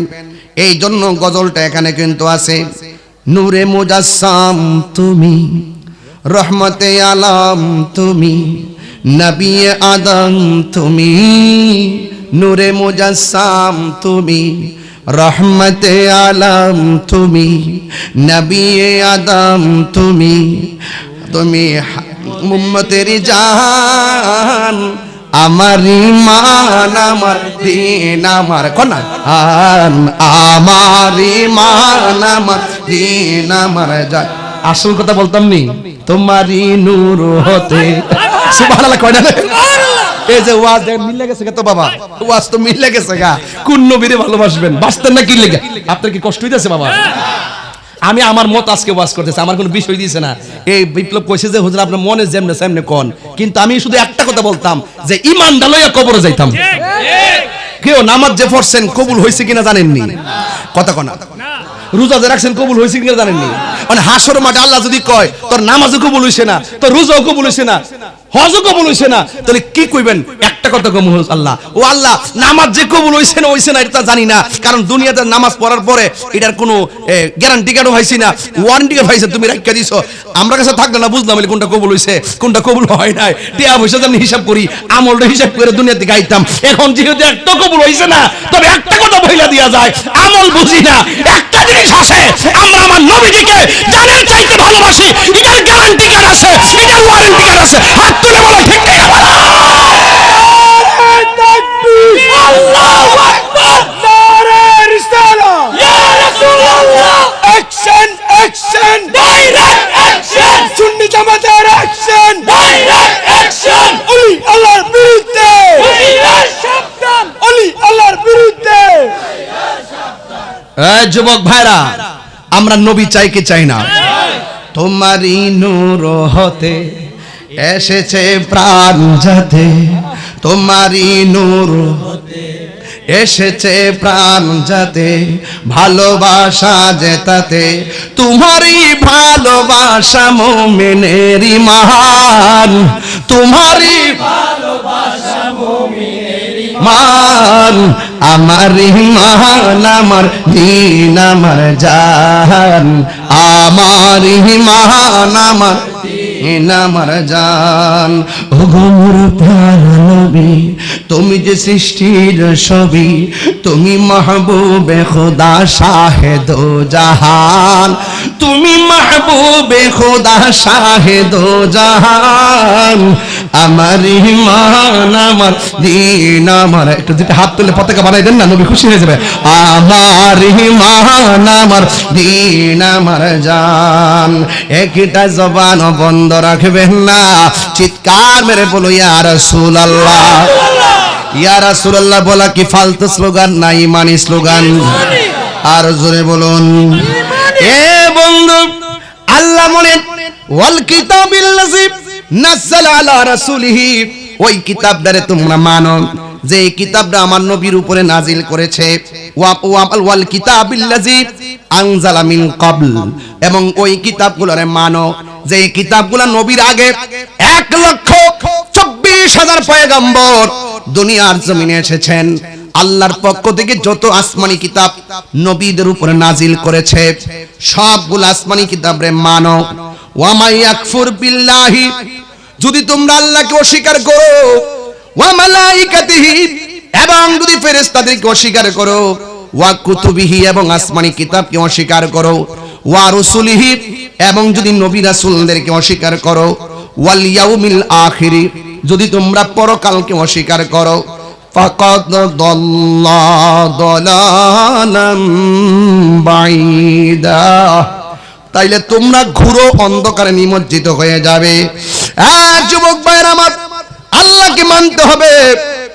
এই জন্য গজলটা এখানে কিন্তু আছে, নূরে মুজাসসাম তুমি, রহমতে আলম তুমি, নবী আদম তুমি, নূরে মুজাসসাম তুমি, রহমতে আলম তুমি, নবী আদম তুমি, তুমি উম্মতের জান, আমার ঈমান আমার দ্বীন আমার কোন আমার ঈমান আমার দ্বীন আমার জান। আসল কথা বলতাম নি, তোমারই নূর হতে সুবহানাল্লাহ কয় না? এই যে ওয়াজ মিলে গেছে তো বাবা, ওয়াজ তো মিলে গেছে গা। কোন নবীরে ভালোবাসবেন, বাঁচতেন না কি লেগে? আপনার কি কষ্ট হইতেছে বাবা? আমি আমার মত আজকে ওয়াজ করতেছি, আমার কোনো বিষয় দিয়েছে না। এই বিপ্লব কইছে যে হুজুর আপনার মনে যেমনে সেমনে কোন, কিন্তু আমি শুধু একটা কথা বলতাম যে ঈমানটা লইয়া কবরে যাইতাম। কেউ নামাজ যে পড়ছেন কবুল হয়েছে কিনা জানেননি? কথা কোনা রোজা যে রাখছেন কবুল হয়েছে কিনা জানেননি? মানে হাসর মাঠে আল্লাহ যদি কয় তোর নামাজও কবুল হইছে না, তোর রোজাও কবুল হইছে না, হজও কবুল হইছে না, তাহলে কি কইবেন? একটা কথা কম, আল্লাহ ও আল্লাহ নামাজ যে কবুল হইছে না হইছে না এটা জানি না, কারণ দুনিয়াতে নামাজ পড়ার পরে এটার কোনো গ্যারান্টি কার্ডও পাইছি না, ওয়ারেন্টি কার্ড পাইছে, তুমি রাখা দিছো। আমরা কাছে থাকলে না বুঝলাম কোনটা কবুল হইছে কোনটা কবুল হয় নাই। টিয়া পয়সা আমি হিসাব করি, আমলটা হিসাব করে দুনিয়াতে গাইতাম। এখন যেহেতু একটা কবুল হইছে না, তবে একটা কথা বইলা দিয়া যায়, আমল বুঝি না। একটা জিনিস আছে, আমরা আমার নবীজিকে জানের চাইতে ভালোবাসি, এটার গ্যারান্টি কার্ড আছে, এটার ওয়ারেন্টি কার্ড আছে। হাত তুলে বলো ঠিক ঠিক। আল্লাহু আকবার, নারে রিসালাত, ইয়া রাসূলুল্লাহ। অ্যাকশন অ্যাকশন, ডাইরেক্ট অ্যাকশন, সুন্নি জামাতের অ্যাকশন, ডাইরেক্ট অ্যাকশন। ওলি আল্লাহর বিরুদ্ধে, সাবধান, ওলি আল্লাহর বিরুদ্ধে। এই যুবক ভাইরা, আমরা নবী চাই কি চাই না? তোমারই নূর হতে এসেছে প্রাণ যাতে, তোমারই নূর হতে এসেছে প্রাণ যাতে, ভালোবাসা জেতাতে, তোমারই ভালোবাসা মুমিনের ঈমান, তোমারই ভালোবাসা মুমিনের ঈমান। মান, আমার ইমান আমার দিন আমার জান, আমার ইমান আমার দিন আমার জান। ওগো মোর প্যারা নবী, তুমি যে সৃষ্টির ছবি, তুমি মাহবুবে খোদা শাহেদ জাহান, তুমি মাহবুবে খোদা শাহেদ জাহান, আমার ইমান আমার দিন আমার, একটু দুটো হাত তুলে পতাকা বানাই দেন না, নবী খুশি হয়ে যাবে। আমার ইমান আমার দিন আমার জান। একটা জবান বন্ধ রাখবেন না, চিৎকার মেরে বলো ইয়া রাসূলুল্লাহ। ইয়া রাসূলুল্লাহ বলা কি ফালতু স্লোগান না, ইমানি স্লোগান। আর জোরে বলুন এ বন্ধু, আল্লাহ বলেন ওয়াল কিতাবিল্লাযী নাযালা আলা রাসূলিহি, ওই কিতাবটারে তোমরা মানো যে কিতাবটা আমার নবীর উপরে নাজিল করেছে। ওয়াল কিতাবিল্লাযী আনজালা মিন ক্বাবল, এবং ওই কিতাবগুলোরে মানো যে কিতাবগুলো নবীর আগে 1,24,000 পয়গম্বর দুনিয়ার জমিনে এসেছেন। আল্লাহর পক্ষ থেকে যত আসমানি কিতাব নবীদের উপরে নাজিল করেছে সবগুলো আসমানি কিতাবরে মানো। ওয়া মা ইয়াকফুর বিল্লাহি, যদি তোমরা আল্লাহকে অস্বীকার করো, ওয়া মালাইকাতিহি, এবং যদি ফেরেশতাদেরকে অস্বীকার করো, ওয়া কুতুবিহি, এবং আসমানি কিতাবকে অস্বীকার করো, ওয়া রুসুলিহি, এবং যদি নবী রাসূলদেরকে অস্বীকার করো, ওয়াল ইয়াউমিল আখির, যদি তোমরা পরকালকে অস্বীকার করো, ফাকাদ দাল্লা দালালাম বাইদা, তাইলে তোমরা ঘুরো অন্ধকারে নিমজ্জিত হয়ে যাবে। যুবক ভাইরা আমার, আল্লাহকে মানতে হবে।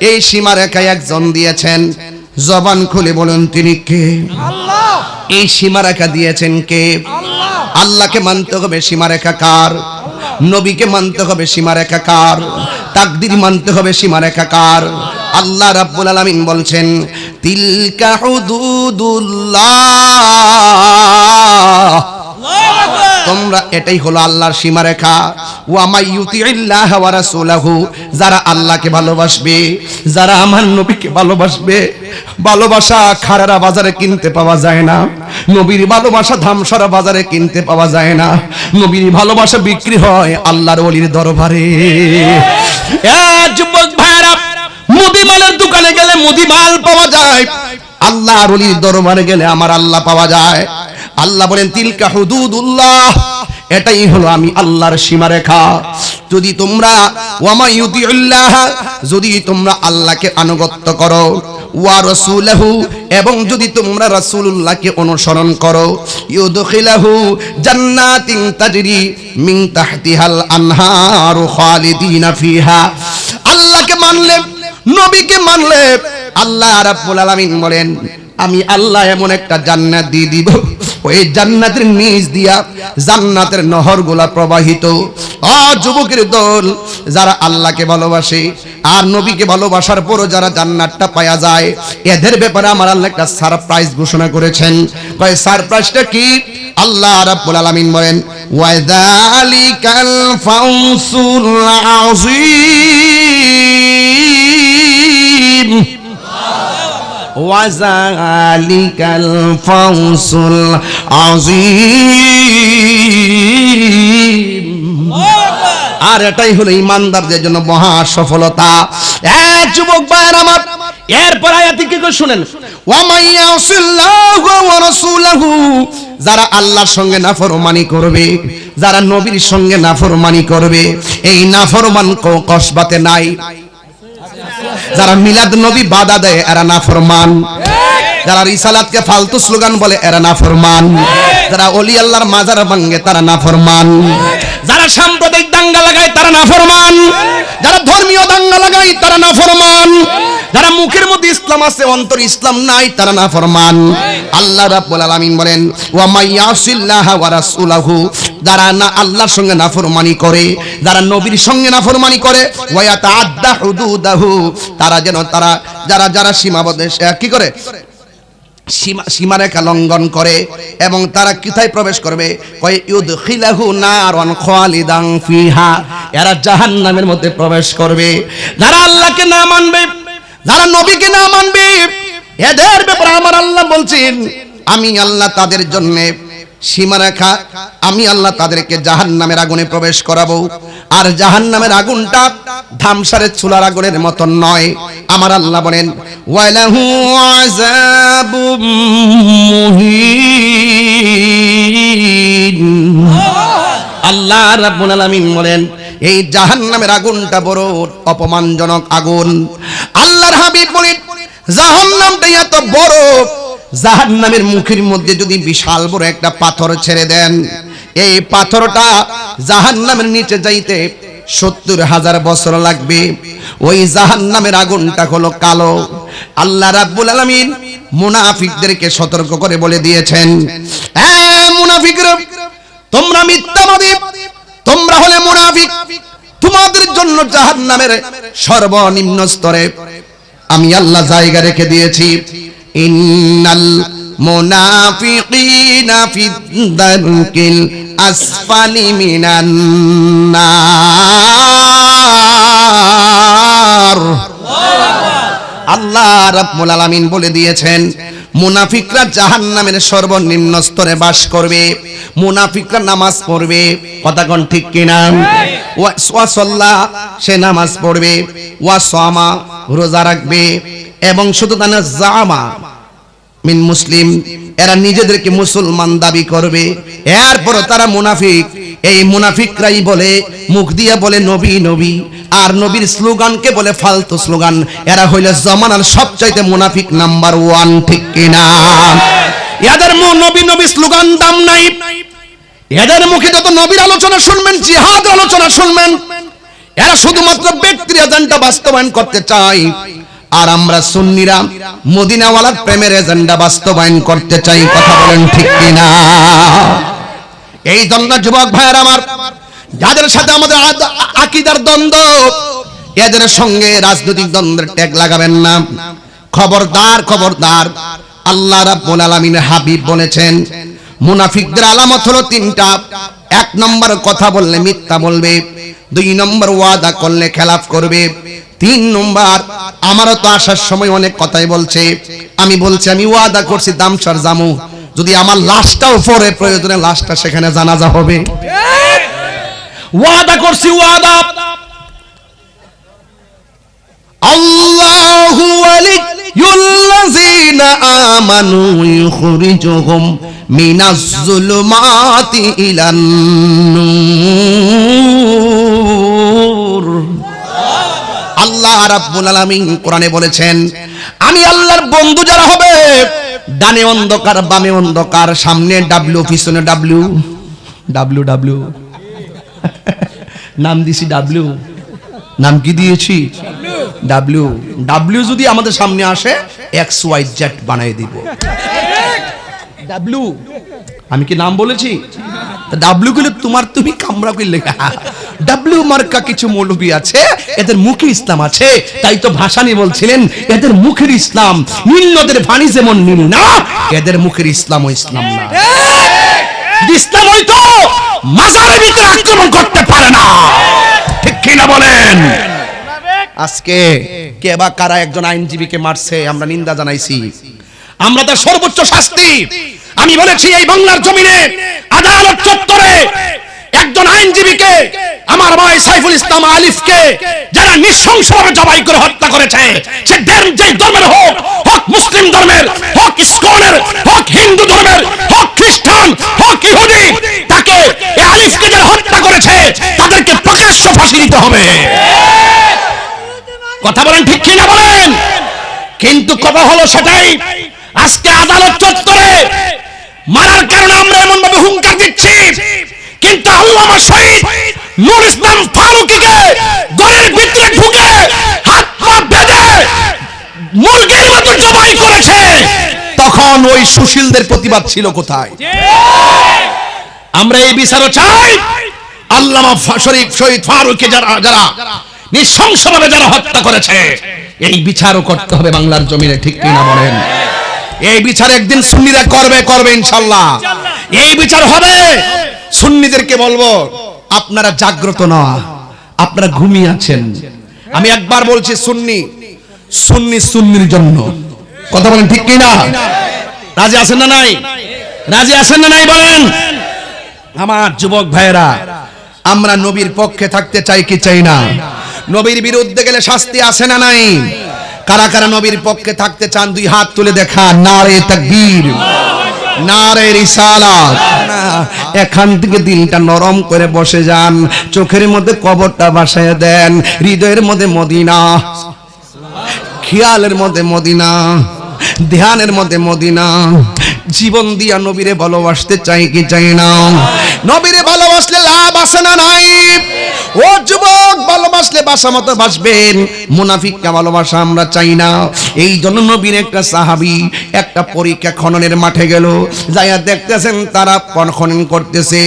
এই সীমারেখায় একজন দিয়েছেন, জবান খুলে বলুন তিনি কে? আল্লাহ। এই সীমারেখা দিয়েছেন কে? আল্লাহ। আল্লাহকে মানতে হবে, সীমারেখা কার? নবীকে মানতে হবে, সীমারেখা কার? তাকদীর মানতে হবে, সীমারেখা কার? আল্লাহ রাব্বুল আলামিন বলছেন তিলকা হুদুদুল্লাহ, তোমরা এটাই হলো আল্লাহর সীমারেখা। ওয়া মাইয়ুতিল্লাহ ওয়া রাসূলাহু, যারা আল্লাহকে ভালোবাসবে, যারা আমার নবীকে ভালোবাসবে, ভালোবাসা খারারা বাজারে কিনতে পাওয়া যায় না, নবীর ভালোবাসা ধামসরা বাজারে কিনতে পাওয়া যায় না, নবীর ভালোবাসা বিক্রি হয় আল্লাহর ওলির দরবারে। যুবক ভাইরা, মুদিমালের দোকানে গেলে মুদিমাল পাওয়া যায়, আল্লাহর ওলির দরবারে গেলে আমার আল্লাহ পাওয়া যায়। আল্লাহ বলেন তিলকা হুদুদুল্লাহ, এটাই হলো আমি আল্লাহর সীমারেখা। যদি তোমরা ওয়া মাইয়ুতিল্লাহ, যদি তোমরা আল্লাহকে আনুগত্য করো, ওয়া রাসূলহু, এবং যদি তোমরা রাসূলুল্লাহকে অনুসরণ করো, ইউদখিলাহু জান্নাতিন তাজরি মিন তাহতিহাল আনহারু খালিদিনা ফিহা। আল্লাহকে মানলে, নবীকে মানলে, আল্লাহ রাব্বুল আলামিন বলেন আমি আল্লাহ এমন একটা জান্নাত দিয়ে দিব, ওই জান্নাতের নিচ দিয়া জান্নাতের নহরগুলা প্রবাহিত। যুবকের দল, যারা আল্লাহকে ভালোবাসে আর নবীকে ভালোবাসার পরও যারা জান্নাতটা পাওয়া যায়, এদের ব্যাপারে আমার আল্লাহ একটা সারপ্রাইজ ঘোষণা করেছেন। কয় সারপ্রাইজটা কি? আল্লাহ রাব্বুল আলামিন বলেন ওয়াযালিকাল ফাউজুল আযীম, ওয়াযালিকাল ফাউজুল আযীম। আর এটাই হলো ঈমানদারদের জন্য মহা সফলতা। যুবক ভাইরা আমার, এরপর আয়াতে কি করে শুনেন, ওয়া মাইয়াসিল্লাহু ওয়া রাসূলহু, যারা আল্লাহর সঙ্গে নাফরমানি করবে, যারা নবীর সঙ্গে নাফরমানি করবে, এই নাফরমান কসবাতে নাই। যারা মিলাদ নবী বাধা দেয় এরা নাফরমান, যারা রিসালাতকে ফালতু স্লোগান বলে এরা নাফরমান, যারা ওলি আল্লাহর মাজার ভাঙে তারা নাফরমান, যারা সাম্প্রদায়িক দাঙ্গা লাগায় তারা নাফরমান, যারা ধর্মীয় দাঙ্গা লাগায় তারা নাফরমান, যারা মুখের মধ্যে ইসলাম আছে অন্তর ইসলাম নাই তারা নাফরমান। আল্লাহ রাব্বুল আলামিন বলেন ওয়া মাইয়াসিল্লাহ ওয়া রাসূলহু, যারা না আল্লাহর সঙ্গে নাফরমানি করে, যারা নবীর সঙ্গে নাফরমানি করে, ওয়া ইয়াতাআদ্দা হুদুদাহু, তারা যেন তারা যারা সীমাবদ্ধ কি করে, সীমারেখা লঙ্ঘন করে, এবং তারা কোথায় প্রবেশ করবে, কয় ইউদখিলাহু নারান খালিদান ফিহা, এরা জাহান্নামের মধ্যে প্রবেশ করবে। যারা আল্লাহকে না মানবে, যারা নবীকে না মানবে এদের ব্যাপারে আমার আল্লাহ বলছেন আমি আল্লাহ তাদের জন্য সীমারেখা, আমি আল্লাহ তাদেরকে জাহান্নামের আগুনে প্রবেশ করাবো। আর জাহান্নামের আগুনটা ধামসারের চুলার আগুনের মতন নয়। আমার আল্লাহ বলেন ওয়ালাহু আযাবুম মুহিন। আল্লাহ রাব্বুল আলামিন বলেন এই জাহান্নামের আগুনটা বড় অপমানজনক আগুন। আল্লাহর হাবিব বলেন জাহান্নামটা এত বড়, জাহান্নামের মুখের মধ্যে যদি বিশাল বড় একটা পাথর ছেড়ে দেন, এই পাথরটা জাহান্নামের নিচে যাইতে ৭০,০০০ বছর লাগবে। ওই জাহান্নামের আগুনটা হলো কালো। আল্লাহ রাব্বুল আলামিন মুনাফিকদেরকে সতর্ক করে বলে দিয়েছেন, মুনাফিকরা তোমরা মিথ্যাবাদী, তোমরা হলে মুনাফিক, তোমাদের জন্য জাহান্নামের সর্বনিম্ন স্তরে আমি আল্লাহ জায়গা রেখে দিয়েছি। ইন্নাল মুনাফিকিনা ফিদ-দারকিল আসফালি মিনান নার। আল্লাহ রাব্বুল আলামিন বলে দিয়েছেন মুনাফিকরা জাহান্নামের সর্বনিম্ন স্তরে বাস করবে। মুনাফিকরা নামাজ পড়বে, কথা কোন ঠিক কিনা? ওয়া সাল্লা, সে নামাজ পড়বে, ওয়া সামা, রোজা রাখবে, এবং শুধু তা না জামা মিন মুসলিম, এরা নিজেদেরকে মুসলমান দাবি করবে, এরপর তারা মুনাফিক। এই মুনাফিকরাই বলে, মুখ দিয়ে বলে নবী নবী, আর নবীর স্লোগানকে বলে ফালতু স্লোগান। এরা হইল জামানার সবচাইতে মুনাফিক নাম্বার 1, ঠিক কিনা? এদের নবী নবী স্লোগান দাম নাই। এদের মুখে যত নবীর আলোচনা শুনবেন, জিহাদের আলোচনা শুনবেন, এরা শুধুমাত্র ব্যক্তির এজেন্ডা বাস্তবায়ন করতে চায়। আর আমরা সুন্নিরা মদিনাওয়ালার প্রেমের এজেন্ডা বাস্তবায়ন করতে চাই, কথা বলেন ঠিক কিনা? এই জন্য যুবক ভাইয়ের আমার, যাদের সাথে আমাদের আকীদার দ্বন্দ্ব, এদের সঙ্গে রাজনৈতিক দ্বন্দ্বের ট্যাগ লাগাবেন না। খবরদার খবরদার। আল্লাহ রাব্বুল আলামিনের হাবিব বলেছেন মুনাফিকদের আলামত হলো 3টা। 1 নম্বর কথা বললে মিথ্যা বলবে, 2 নম্বর ওয়াদা করলে খেলাফ করবে, 3 নম্বর আমারও তো আসার সময় অনেক কথাই বলছে, আমি বলছি আমি ওয়াদা করছি দামসার জামু, যদি আমার লাশটাও পরে প্রয়োজনে লাশটা সেখানে জানাজা হবে। ওয়াদা করছি, ওয়াদা। আল্লাহু ওয়ালিয়ুল্লাযীনা আমানু ইউখরিজুহুম মিনাজ যুলুমাতি ইলান নূর। আল্লাহ রাব্বুল আলামিন কোরআনে বলেছেন আমি আল্লাহর বন্ধু যারা হবে, ডানে অন্ধকার বামে অন্ধকার, সামনে ডাব্লিউ পিছনে ডাব্লিউ, ডাব্লিউ ডাব্লিউ নাম দিছি ডাব্লিউ, নাম কি দিয়েছি ডাব্লিউ। ডাব্লিউ যদি আমাদের সামনে আসে XYZ বানাই দিব। ডাব্লিউ আমি কি নাম বলেছি? ডাব্লিউ গুলো তোমার তুমি কামরা করে লেখা। ডাব্লিউ মার্কা কিছু মৌলবী আছে, এদের মুখে ইসলাম আছে, তাই তো ভাসানী বলছিলেন এদের মুখের ইসলাম নীল নদের পানি যেমন নীল না, এদের মুখের ইসলাম ও ইসলাম না। ইসলাম হয়তো মাজারের ভিতরে আক্রমণ করতে পারে না, ঠিক কিনা বলেন? আজকে কে বা কারা একজন আইনজীবীকে মারছে, আমরা নিন্দা জানাইছি, আমরা তার সর্বোচ্চ শাস্তি আমি বলেছি এই বাংলার জমিনে আদালত চত্বরে একজন আইনজীবীকে, আমার ভাই সাইফুল ইসলাম আলিফকে যারা নৃশংসভাবে জবাই করে হত্যা করেছে, সে যে ধর্মের হোক, হোক মুসলিম ধর্মের, হোক ইসকনের, হোক হিন্দু ধর্মের, হোক খ্রিস্টান, হোক ইহুদি, তাকে এই আলিফকে যারা হত্যা করেছে তাদেরকে প্রকাশ্য ফাঁসি দিতে হবে। কথা বলেন ঠিক কিনা বলেন? কিন্তু কথা হলো সেটাই, আজকে আদালত চত্বরে মারার কারণে আমরা এমন ভাবে হুঙ্কার দিচ্ছি, কিন্তু আল্লামা শহীদ নূর ইসলাম ফারুকীকে ঘরের ভিতরে ঢুকে হাত পা বেঁধে মুরগির মতো জবাই করেছে, তখন ওই সুশীলদের প্রতিবাদ ছিল কোথায়? আমরা এই বিচারও চাই। আল্লামা শহীদ ফারুকী যারা নৃশংসভাবে যারা হত্যা করেছে, এই বিচারও করতে হবে বাংলার জমিনে, ঠিক কিনা বলেন? এই বিচার একদিন সুন্নিরা করবে ইনশাআল্লাহ। এই বিচার হবে। সুন্নিদেরকে বলবো আপনারা জাগ্রত না, আপনারা ঘুমিয়ে আছেন। আমি একবার বলছি সুন্নি সুন্নি সুন্নির জন্য। কথা বলেন ঠিক কিনা? রাজি আছেন না নাই? রাজি আছেন না নাই বলেন? আমার যুবক ভাইরা, আমরা নবীর পক্ষে থাকতে চাই কি চাই না? নবীর বিরুদ্ধে গেলে শাস্তি আছে না নাই? কারা কারা নবীর পক্ষে থাকতে চান দুই হাত তুলে দেখা। নারে তাকবীর, নারে রিসালাত। এখান থেকে দিলটা নরম করে বসে যান, চোখের মধ্যে কবরটা বসায় দেন, হৃদয়ের মধ্যে মদিনা, খেয়ালের মধ্যে মদিনা, ধ্যানের মধ্যে মদিনা। জীবন দিয়া নবীরে ভালোবাসতে চাই কি চাই না? নবীরে ভালোবাসলে লাভ আছে না নাই? ও যুবক, ভালোবাসলে বাসা মতো বাসবেন, মুনাফিককে ভালোবাসা আমরা চাই না। এই জন্য নবীর একটা সাহাবী একটা পরীক্ষা খননের মাঠে গেল, যাইয়া দেখতেছেন তারা খনন করতেছে।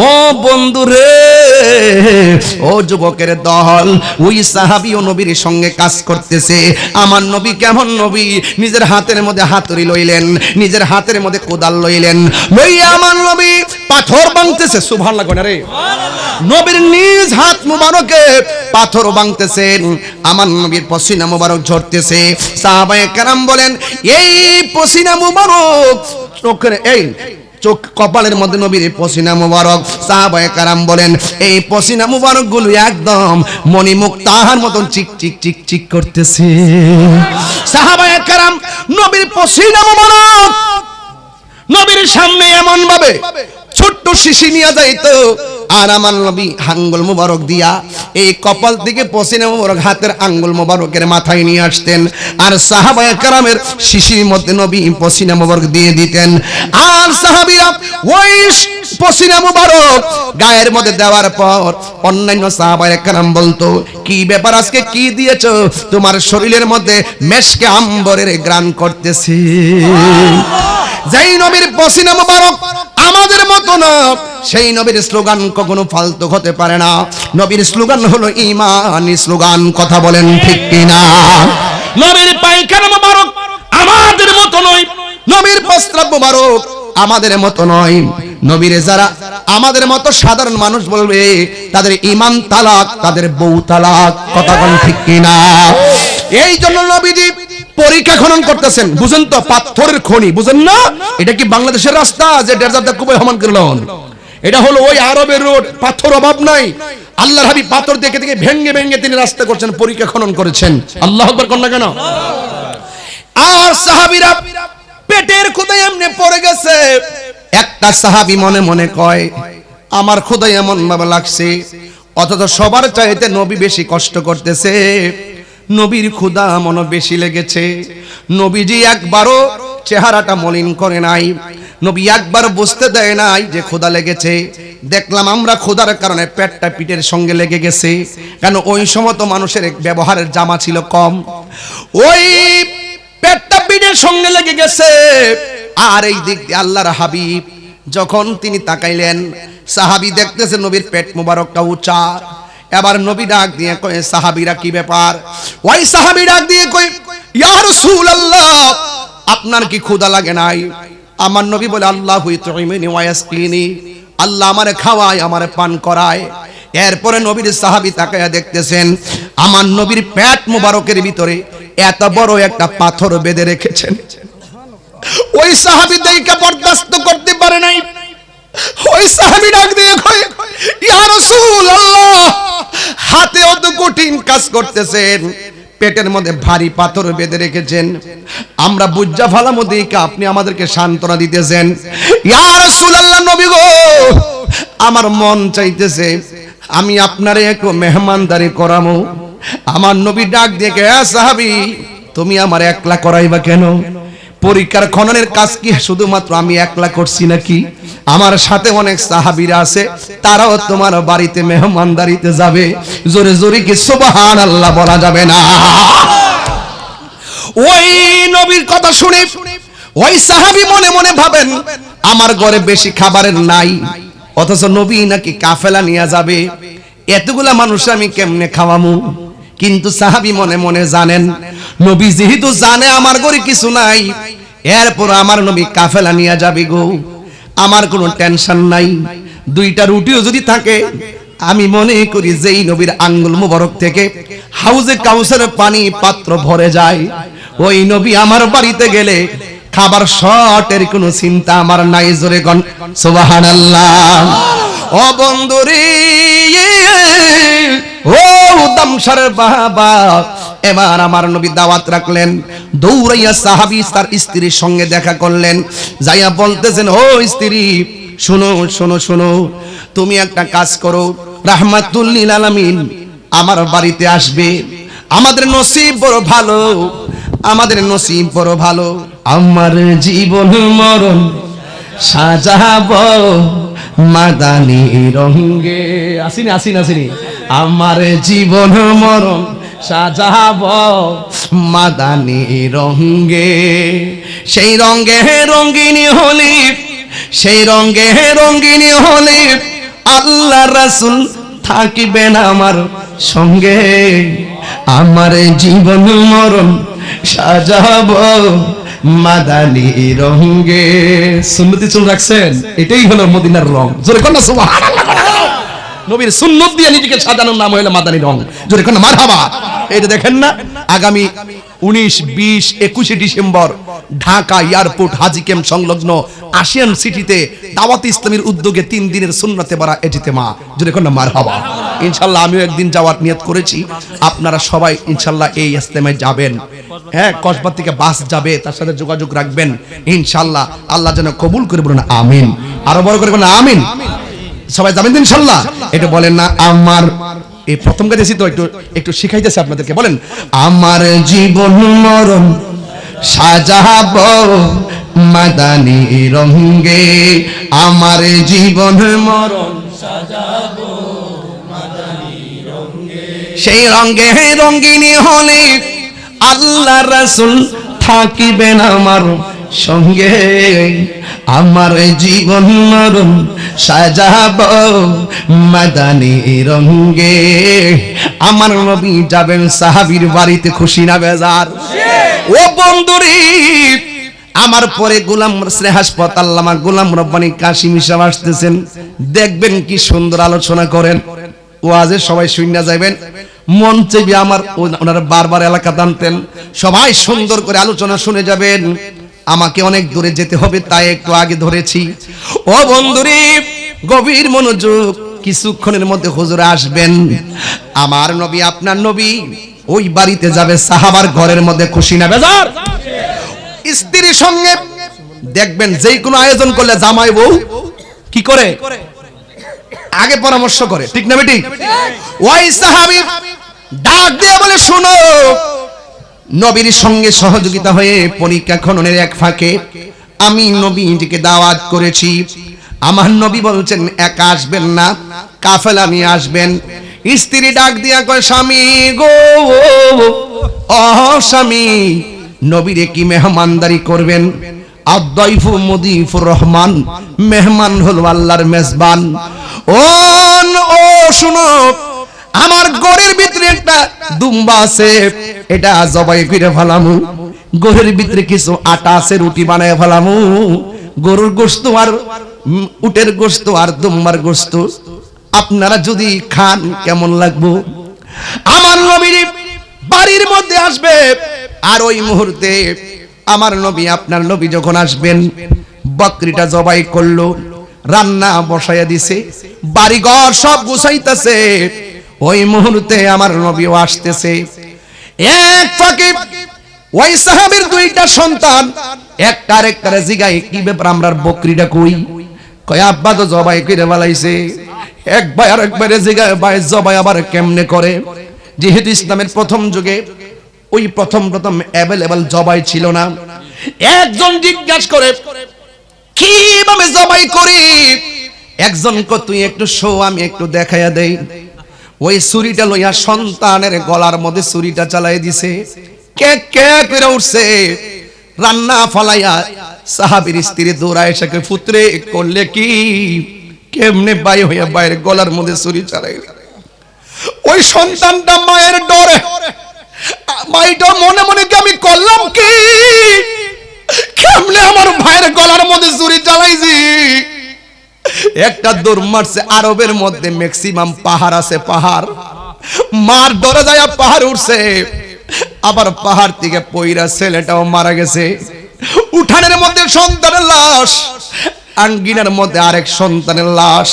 ও বন্ধু রে, ও যুবকের দল, ওই সাহাবী ও নবীর সঙ্গে কাজ করতেছে। আমার নবী কেমন নবী, নিজের হাতের মধ্যে হাতুড়ি লইলেন, নিজের হাতের মধ্যে কোদাল লইলেন, লইয়া আমার নবী পাথর ভাঙতেছে। সুবহানাল্লাহ রে, নবীর নিজ হাত মুবারকে পাথর ভাঙতেছেন, আমার নবীর পসিনা মুবারক ঝরতেছে। সাহাবায়ে কেরাম বলেন, এই পসিনা মুবারক চোখের এই চোখ কপালের মধ্যে নবীর পসিনা মুবারক। সাহাবায়ে কেরাম বলেন, এই পসিনা মুবারক গুলো একদম মণিমুক্তার মতন চিক চিক চিক চিক করতেছে। সাহাবায়ে কেরাম নবীর পসিনা মুবারক নবীর সামনে এমন ভাবে ছোট্ট শিশি নিয়ে যাইতো, আর আমার নবী আঙ্গুল মুবারক দিয়া এই কপাল থেকে পসিনা মুবারক হাতের আঙ্গুল মুবারকের মাথায় নিয়ে আসতেন, আর সাহাবায়ে কেরামের শিশির মধ্যে নবী পসিনা মুবারক দিয়ে দিতেন। আর সাহাবীরা ওই পসিনা মুবারক গায়ের মধ্যে দেওয়ার পর অন্যান্য সাহাবায়ে কেরাম বলতো, কি ব্যাপার, আজকে কি দিয়েছো? তোমার শরীরের মধ্যে মেশকে আম্বরের ঘ্রাণ করতেছে। যেই নবীর পসিনা মুবারক আমাদের মতো না, সেই নবীর স্লোগান কখনো ফালতু হতে পারে না। নবীর স্লোগান হলো ঈমানি স্লোগান। কথা বলেন ঠিক কিনা? নবীর পায়খানা মুবারক আমাদের মতো নয়, নবীর প্রস্রাব মুবারক আমাদের মতো নয়। নবীরে যারা আমাদের মতো সাধারণ মানুষ বলবে, তাদের ঈমান তালাক, তাদের বউ তালাক। কথা বলেন ঠিক কিনা? এই জন্য নবীজি পরীক্ষা খনন করতেছেন। বুঝেন তো, পাথরের খনি, বুঝেন না? এটা কি বাংলাদেশের রাস্তা যে ডেজার্টে কুবে হমান করলেন? এটা হলো ওই আরবের রোড, পাথর অভাব নাই। আল্লাহর হাবিব পাথর দেখে দেখে ভেঙ্গে ভেঙ্গে তিনি রাস্তা করছেন, পরীক্ষা খনন করেছেন। আল্লাহু আকবার কোন না কেন? আর সাহাবীরা পেটের ক্ষুধায় এমনি পড়ে গেছে। একটা সাহাবী মনে মনে কয়, আমার ক্ষুধা এমন ভাবে লাগছে, অথচ সবার চাইতে নবী বেশি কষ্ট করতেছে, নবীর ক্ষুধা মনে বেশি লেগেছে। নবীজি একবারও চেহারাটা মলিন করে নাই, নবী একবার বুঝতে দেয় নাই যে ক্ষুধা লেগেছে। দেখলাম আমরা ক্ষুধার কারণে পেটটা পিঠের সঙ্গে লেগে গেছে, কারণ ওই সময় তো মানুষের ব্যবহারের জামা ছিল কম, ওই পেটটা পিঠের সঙ্গে লেগে গেছে। আর এই দিক দিয়ে আল্লাহর হাবিব যখন তিনি তাকাইলেন, সাহাবী দেখতেছে নবীর পেট মোবারকটা উঁচা। এবার নবী ডাক দিয়ে কয়, সাহাবীরা কি ব্যাপার? ওই সাহাবী ডাক দিয়ে কয়, ইয়া রাসূলুল্লাহ, আপনার কি ক্ষুধা লাগে নাই? আমার নবী বলে, আল্লাহু ইউতঈমুনি ওয়া ইয়াসকিনি, আল্লাহ আমারে খাওয়ায়, আমারে পান করায়। এরপরে নবীর সাহাবী তাকায়া দেখতেছেন আমার নবীর পেট মোবারকের ভিতরে এত বড় একটা পাথর বেঁধে রেখেছেন। ওই সাহাবী দেখে বরদাস্ত করতে পারে নাই। ওই সাহাবী ডাক দিয়ে কয়, ইয়া রাসূলুল্লাহ, হাতে অত কঠিন কাজ করতেছেন, পেটের মধ্যে ভারী পাথর বেঁধে রেখেছেন, আমরা বুঝা ফালামো দেখে আপনি আমাদেরকে সান্ত্বনা দিতেছেন। ইয়া রাসূলুল্লাহ, নবী গো, আমার মন চাইতেছে আমি আপনারে একটু মেহমানদারি করামো। আমার নবী ডাক দিয়ে কয়, সাহাবী, তুমি আমার একলা করাইবা কেন? পরীক্ষার খননের কাজ কি শুধুমাত্র আমি একলা করছি নাকি? আমার সাথে অনেক সাহাবীরা আছে, তারাও তোমার বাড়িতে মেহমানদারিতে যাবে। জোরে জোরে কি সুবহানাল্লাহ বলা যাবে না? ওই নবীর কথা শুনে ওই সাহাবী মনে মনে ভাবেন, আমার ঘরে বেশি খাবারের নাই, অথচ নবী নাকি কাফেলা নিয়ে যাবে, এতগুলা মানুষ আমি কেমনে খাওয়ামু? কিন্তু সাহাবী মনে মনে জানেন, নবী যেহেতু জানে আমার ঘরে কিছু নাই, এরপর আমার নবী কাফেলা নিয়ে যাবে গো, আমার কোনো টেনশন নাই। দুইটা রুটিও যদি থাকে আমি মনে করি যেই নবীর আঙ্গুল মুবারক থেকে হাউজে কাউসারের পানি পাত্র ভরে যায়, ওই নবী আমার বাড়িতে গেলে খাবার শর্টের কোনো চিন্তা আমার নাই। জোরে গণ সুবহানাল্লাহ। ও বন্ধুরে, ও দামসারের বাবা, এবার আমার নবী দাওয়াত রাখলেন। দৌড়াইয়া সাহাবী তার স্ত্রীর সঙ্গে দেখা করলেন, যাইয়া বলতেছেন, ও স্ত্রী শোনো শোনো শোনো, তুমি একটা কাজ করো, রাহমাতুল লিল আলামিন আমার বাড়িতে আসবে। আমাদের নসিব বড় ভালো, আমাদের নসিব বড় ভালো। আমার জীবন মরণ সাজাবো মাদানি রঙে। আসিনি আসিনি আসিনি। আমার জীবন মরণ সাজাবো মাদানি রঙে। সেই রঙে রঙিনী হলি, সেই রঙে রঙিনী হলি আল্লাহ রাসূল থাকিবেন আমার সঙ্গে। আমার জীবন মরণ সাজাবো মাদানি রঙে। সুন্নতি চুল রাখছেন, এটাই হলো মদিনার রং। জোরে কোন সুবহানাল্লাহ। নবীর সুন্নত দিয়ে নিজেকে সাজানোর নাম হলো মাদানি রং। জোরে কোন মারহাবা। এইটা দেখেন না, আগামী 19, 20, 21 ডিসেম্বর ঢাকা এয়ারপোর্ট হাজি ক্যাম্প সংলগ্ন আসিয়ান সিটিতে দাওয়াত ইসলামীর উদ্যোগে 3 দিনের সুন্নতে বারা ইজতেমা। জোরে কোন মারহাবা। ইনশাআল্লাহ আমিও একদিন যাওয়ার নিয়ত করেছি। আপনারা সবাই ইনশাআল্লাহ এই ইজতেমায় যাবেন। হ্যাঁ, কসবা থেকে বাস যাবে, তার সাথে যোগাযোগ রাখবেন ইনশাআল্লাহ। আল্লাহ যেন কবুল করে, বলুন আমিন। আরো বড় করে বলুন আমিন। সবাই যাবেন ইনশাআল্লাহ। এটা বলেন না, আমার এই প্রথম গাইতেছি তো একটু একটু শিখাইতেছি আপনাদেরকে। বলেন, আমার জীবন মরণ সাজাবো মাদানি রঙে। আমার জীবন মরণ সাজাবো মাদানি রঙে। সেই রঙে রঙিনী হলে আল্লাহ রাসূল থাকিবেন আমার সঙ্গে। আমার জীবন মরণ সাজাবো মাদানি রঙে। আমার নবী যাবেন সাহাবীর বাড়িতে, খুশি না বেজার? ও বন্ধুরে, আমার পরে গোলাম হাসপাতাল আল্লামা গোলাম রব্বানী কাশিমি সাহেব আসতেছেন, দেখবেন কি সুন্দর আলোচনা করেন। ওয়াজে সবাই শুননা যাবেন, মঞ্চে গিয়ে আমার ওনারা বারবার এলাকা টানতেন, সবাই সুন্দর করে আলোচনা শুনে যাবেন। আমাকে অনেক দূরে যেতে হবে, তাই একটু আগে ধরেছি। ও বন্ধুরে, গভীর মনোযোগ, কিছুক্ষণের মধ্যে হুজুর আসবেন। আমার নবী, আপনার নবী ওই বাড়িতে যাবে, সাহাবার ঘরের মধ্যে, খুশি না বেজার? স্ত্রীর সঙ্গে দেখবেন যেই কোনো আয়োজন করলে জামাই বউ কি করে, আগে পরামর্শ করে, ঠিক না বেটি? ওই সাহাবী ডাক দিয়ে বলে, শোনো, নবীর সঙ্গে সহযোগিতা হয়ে পরীক্ষা খননের এক ফাঁকে আমি নবীজিকে দাওয়াত করেছি। আমার নবী বলছেন একা আসবেন না, কাফেলা নিয়ে আসবেন। স্ত্রী ডাক দিয়া কয়, স্বামী গো, ও স্বামী, নবীরে কি মেহমানদারি করবেন? আদ-দাইফু মুদিফুর রহমান, মেহমান হলো আল্লাহর মেজবান। ও শুনো, আমার গড়ের ভিতরে একটা দুম্বা আছে, এটা জবাই করে ফেলামু। গড়ের ভিতরে কিছু আটা আছে, রুটি বানায় ফেলামু। গরুর গোশত আর উটের গোশত আর দুম্বার গোশত আপনারা যদি খান কেমন লাগবো? আমার নবীর বাড়ির মধ্যে আসবে, আর ওই মুহূর্তে আমার নবী, আপনার নবী যখন আসবেন, বকরিটা জবাই করলো, রান্না বসাইয়া দিছে, বাড়িঘর সব গুছাইতেছে। ওই মুহূর্তে আমার নবীও আসতেছে। এক ফাঁকে ওই সাহাবীর 2টা সন্তান একটা আরেকটারে জিগায়, কি ব্যাপার, আমরার বকরিটা কই? কয়, আব্বা তো জবাই করে ফেলাইছে। এক ভাই আরেকবারে জিগায়, ভাই জবাই আবার কেমনে করে? যেহেতু ইসলামের প্রথম যুগে ওই প্রথম অ্যাভেলেবল জবাই ছিল না, একজন জিজ্ঞাসা করে, কিভাবে জবাই করি? একজন কো, তুই একটু শো, আমি একটু দেখাইয়া দেই। ওই ছুরিটা লইয়া সন্তানের গলার মধ্যে ছুরিটা চালাই দিছে। কে কে করে উঠছে, রান্না ফলাইয়া সাহাবীর স্ত্রী দৌড়ায় এসে কয়, পুত্রে করলে কি? কেমনে বাই হইয়া বাইরে গলার মধ্যে ছুরি চালাই? ওই সন্তানটা মায়ের ডরে, মাইটা মনে মনে কি আমি করলাম কি? কেমনে আমার ভাইয়ের গলার মধ্যে ছুরি চালাইছি? একটা দৌড় মারছে। আরবের মধ্যে ম্যাক্সিমাম পাহাড় আছে, পাহাড় মার ডরে যায় পাহাড় উঠছে, আবার পাহাড় থেকে পইরা ছেলেটাও মারা গেছে। উঠানের মধ্যে সন্তানের লাশ, আঙ্গিনার মধ্যে আরেক সন্তানের লাশ।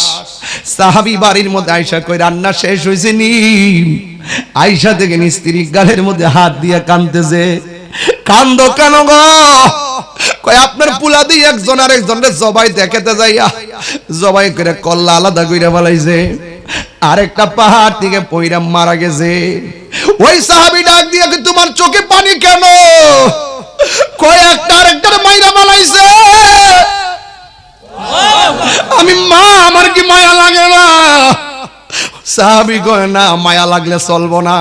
সাহাবী বাড়ির মধ্যে আয়সা কই রান্না শেষ হয়েছে নি? আয়সা থেকে স্ত্রী গালের মধ্যে হাত দিয়ে কাঁদতেছে। কান্দ কেন গো? কই আপনার পুলা দিয়ে একজন আরেকজনের জবাই দেখাতে যাইয়া জবাই করে কল্লা আলাদা কইরা ফেলাইছে, আরেকটা পাহাড় থেকে পইরা মারা গেছে। ওই সাহাবী ডাক দিয়ে তোমার চোখে পানি কেন? কয় একটা আরেকটার মাইরা ফেলাইছে। আমি মা, আমার কি মায়া লাগে না? সাহাবী কয় না, মায়া লাগলে চলবো না।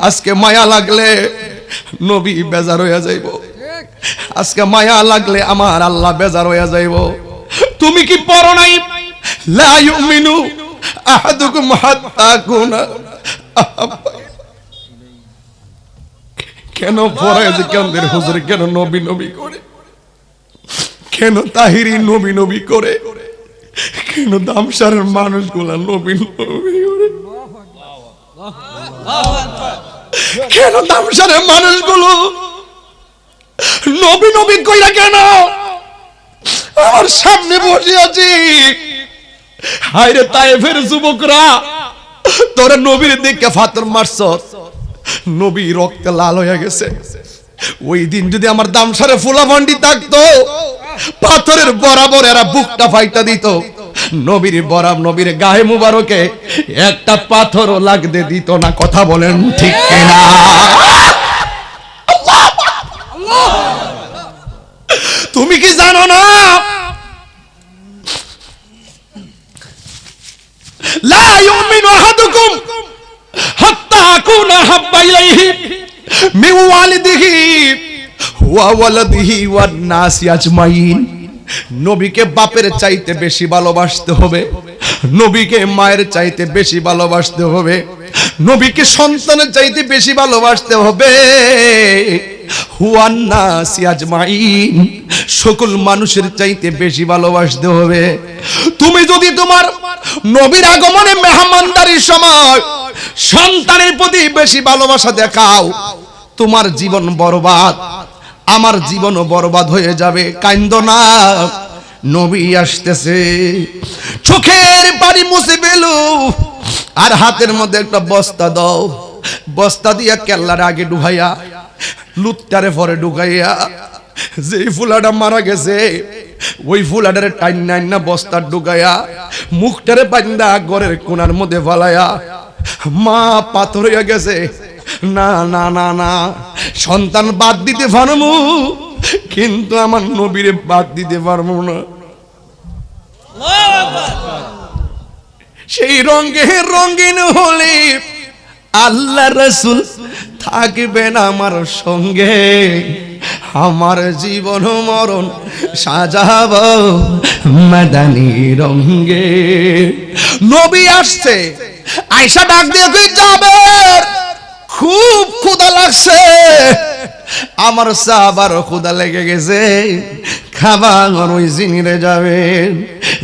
আজকে মায়া লাগলে নবী বেজার হইয়া যাইব, আজকে মায়া লাগলে আমার আল্লাহ বেজার হইয়া যাইব। তুমি কি পড়ো নাই লা ইউমিনু আহাদুকুম হাত্তা কুনা? কেন পড়ায় যে কেন্দ্রের হুজুর কেন নবী নবী করে, কেন তাহিরি নবী নবী করে, কেন দামসারের মানুষগুলা নবী নবী করে, কেন দামসারের মানুষগুলো নবী নবী কইরা কেন? আমার সামনে বসে আছি, হায়রে তায়েফের যুবকরা তোরা নবীর দিকে ফাতর মারছ, নবী রক্তে লাল হয়ে গেছে। ওই দিন যদি আমার দামসারে ফুলাভান্ডি থাকতো, পাথরের বরাবর এরা বুকটা ফাইটা দিত। নবীর বরাবর নবীর গায়ে মুবারকে একটা পাথরও লাগতে দিত না। কথা বলেন ঠিক কিনা? তুমি কি জানো না লা ইউমিনু আহাদুকুম হাত্তা আকুনা হাব্বা ইলাইহি মিন ওয়ালিদিহি ওয়া ওয়ালাদিহি ওয়ান নাসি আজমাইন। নবীকে বাপের চাইতে বেশি ভালোবাসতে হবে, নবীকে মায়ের চাইতে বেশি ভালোবাসতে হবে, নবীকে সন্তানের চাইতে বেশি ভালোবাসতে হবে, ওয়ান নাসি আজমাইন, সকল মানুষের চাইতে বেশি ভালোবাসতে হবে। তুমি যদি তোমার নবীর আগমনে মেহমানদারির সময় সন্তানের প্রতি বেশি ভালোবাসা দেখাও, তোমার জীবন বরবাদ, আমার জীবনও বরবাদ হয়ে যাবে। কাইন্দো না, নবী আসতেছে। চোখের পানি মুছে ফেলো, আর হাতের মধ্যে একটা বস্তা দাও, বস্তা দিয়া কেল্লার আগে ঢুকাইয়া লুত্তারে পরে ঢুকাইয়া যে ফুলাটা মারা গেছে ওই ফুলাটারে টাইন নাইন না বস্তার ঢুকাইয়া মুখটারে বান্দা ঘরের কোনার মধ্যে ফালাইয়া, মা পাথর হইয়া গেছে, না না না না, সন্তান বাদ দিতে পারবো কিন্তু আমার নবীরে বাদ দিতে পারবো না। সেই রঙের রঙিন হলে আল্লাহ রাসূল থাকবেন আমার সঙ্গে, আমার জীবন মরণ সাজাবো মাদানী রঙে। নবী আসছে, আয়েশা ডাক দিয়ে কই যাবে, খুব ক্ষুধা লাগছে, আমার সাহাবারও ক্ষুধা লেগে গেছে, খাবার ওই জিনিরে যাবে।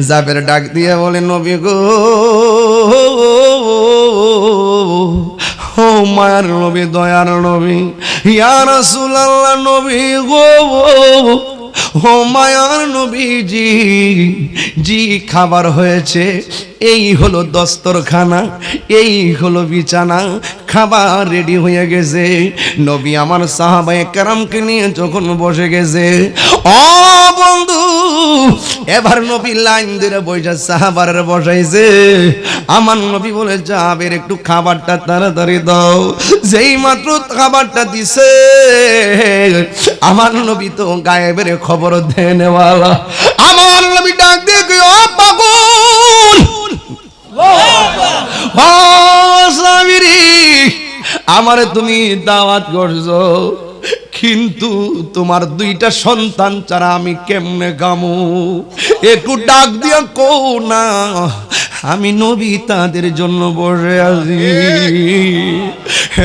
জাবের ডাক দিয়ে বলে নবী গো, ও মায়ার নবী, দয়ার নবী, ইয়া রাসূলুল্লাহ নবী গো, ও মায়ার নবীজি, জি খাবার হয়েছে, এই হলো দস্তরখানা, এই হলো বিছানা, খাবার রেডি হয়ে গেছে। নবী আমার সাহাবায়ে কেরামকে নিয়ে যখন বসে গেছে, ও বন্ধু, এবার নবী লাইন ধরে বসে সাহাবারে বসাইছে। আমার নবী বলে যাবের একটু খাবারটা তাড়াতাড়ি দাও। যেই মাত্র খাবারটা দিছে, আমার নবী তো গায়েবের খবর দেনেওয়ালা, আমার নবী ডাক দিয়ে কই, ও পাগল, ও সামিরি, আমারে তুমি দাওয়াত করছো, কিন্তু তোমার দুইটা সন্তান ছাড়া আমি কেমনে গামু? একটু ডাক দিয়া কও না, আমি নবী তাদের জন্য বসে আছি।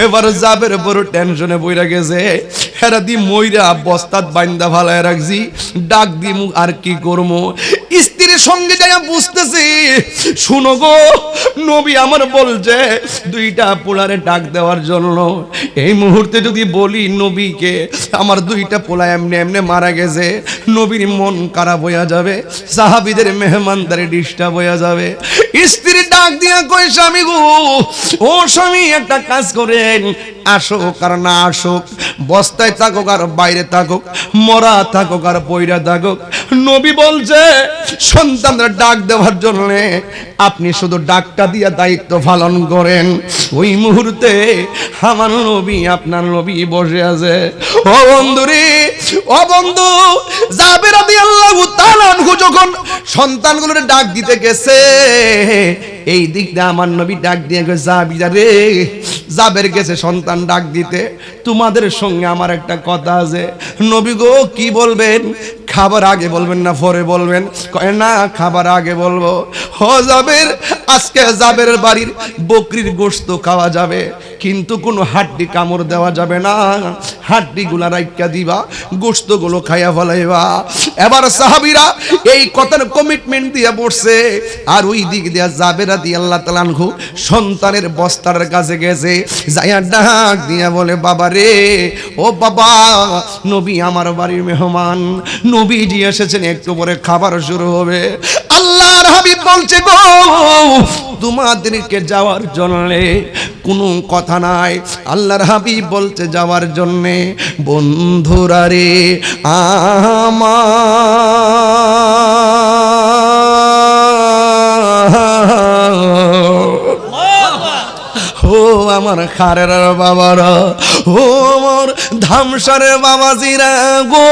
এবার জাবের বড় টেনশনে পড়ে গেছে, হেরা দি মইরা বস্তাত বাইন্দা ফালায় রাখছি, ডাক দিমু আর কি করবো। স্ত্রীর সঙ্গে যাই বুঝতেছি, শুনো গো নবী আমার বলছে দুইটা পোলারে ডাক দেওয়ার জন্য। এই মুহূর্তে যদি বলি নবীকে আমার দুইটা পোলা এমনি এমনি মারা গেছে, নবীর মন খারাপ হয়ে যাবে, সাহাবীদের মেহমানদারি ডিস্টার্ব হয়ে যাবে। স্ত্রী ডাক দিয়া কই, স্বামী গো, ও স্বামী একটা কাজ করেন, আসুক আর না আসুক, বস্তায় থাকুক আর বাইরে থাকুক, মরা থাকুক আর পয়রা থাকুক, নবী বলছে সন্তানরা ডাক দেওয়ার জন্য আপনি শুধু ডাকটা দিয়া দায়িত্ব পালন করেন। ওই মুহূর্তে আমার নবী আপনার নবী বসে আছে। ও বন্ধুরে, ও বন্ধু, জাবের রাদিয়াল্লাহু তাআলা আনহু যখন সন্তানগুলোর ডাক দিতে গেছে, এই দিক দিয়ে আমার নবী ডাক দিয়ে গেছে, জাবিরা রে, জাবের গেছে সন্তান ডাক দিতে, তোমাদের সঙ্গে আমার একটা কথা আছে। নবী গো কি বলবেন? খাবার আগে বলবেন না পরে বলবেন? কয় না, খাবার আগে বলবো। ও জাবের, আজকে জাবের বাড়ির বকরির গোশত খাওয়া যাবে, কিন্তু কোনো হাড্ডি কামড় দেওয়া যাবে না, হাড্ডিগুলা রাইখা দিবা, গোশতগুলো খাইয়া ফলাইবা। এবার সাহাবীরা এই কথার কমিটমেন্ট দিয়ে বসছে। আর ওই দিক দিয়া জাবের রাদিয়াল্লাহু তাআলা আনহু সন্তানের বস্তার কাছে গেছে, যাইয়া ডাক দিয়া বলে, বাবা রে, ও বাবা, নবী আমার বাড়ির মেহমান, নবীজি এসেছেন, একটু পরে খাবার শুরু হবে। আল্লাহর হাবিব বলছে গো তোমাদেরকে যাওয়ার জন্য কোনো কথা নাই। আল্লাহর হাবিব বলছে যাওয়ার জন্য। বন্ধুরা রে ও আমার খারের বাবারা, ও আমার ধামসারের বাবাজিরা গো,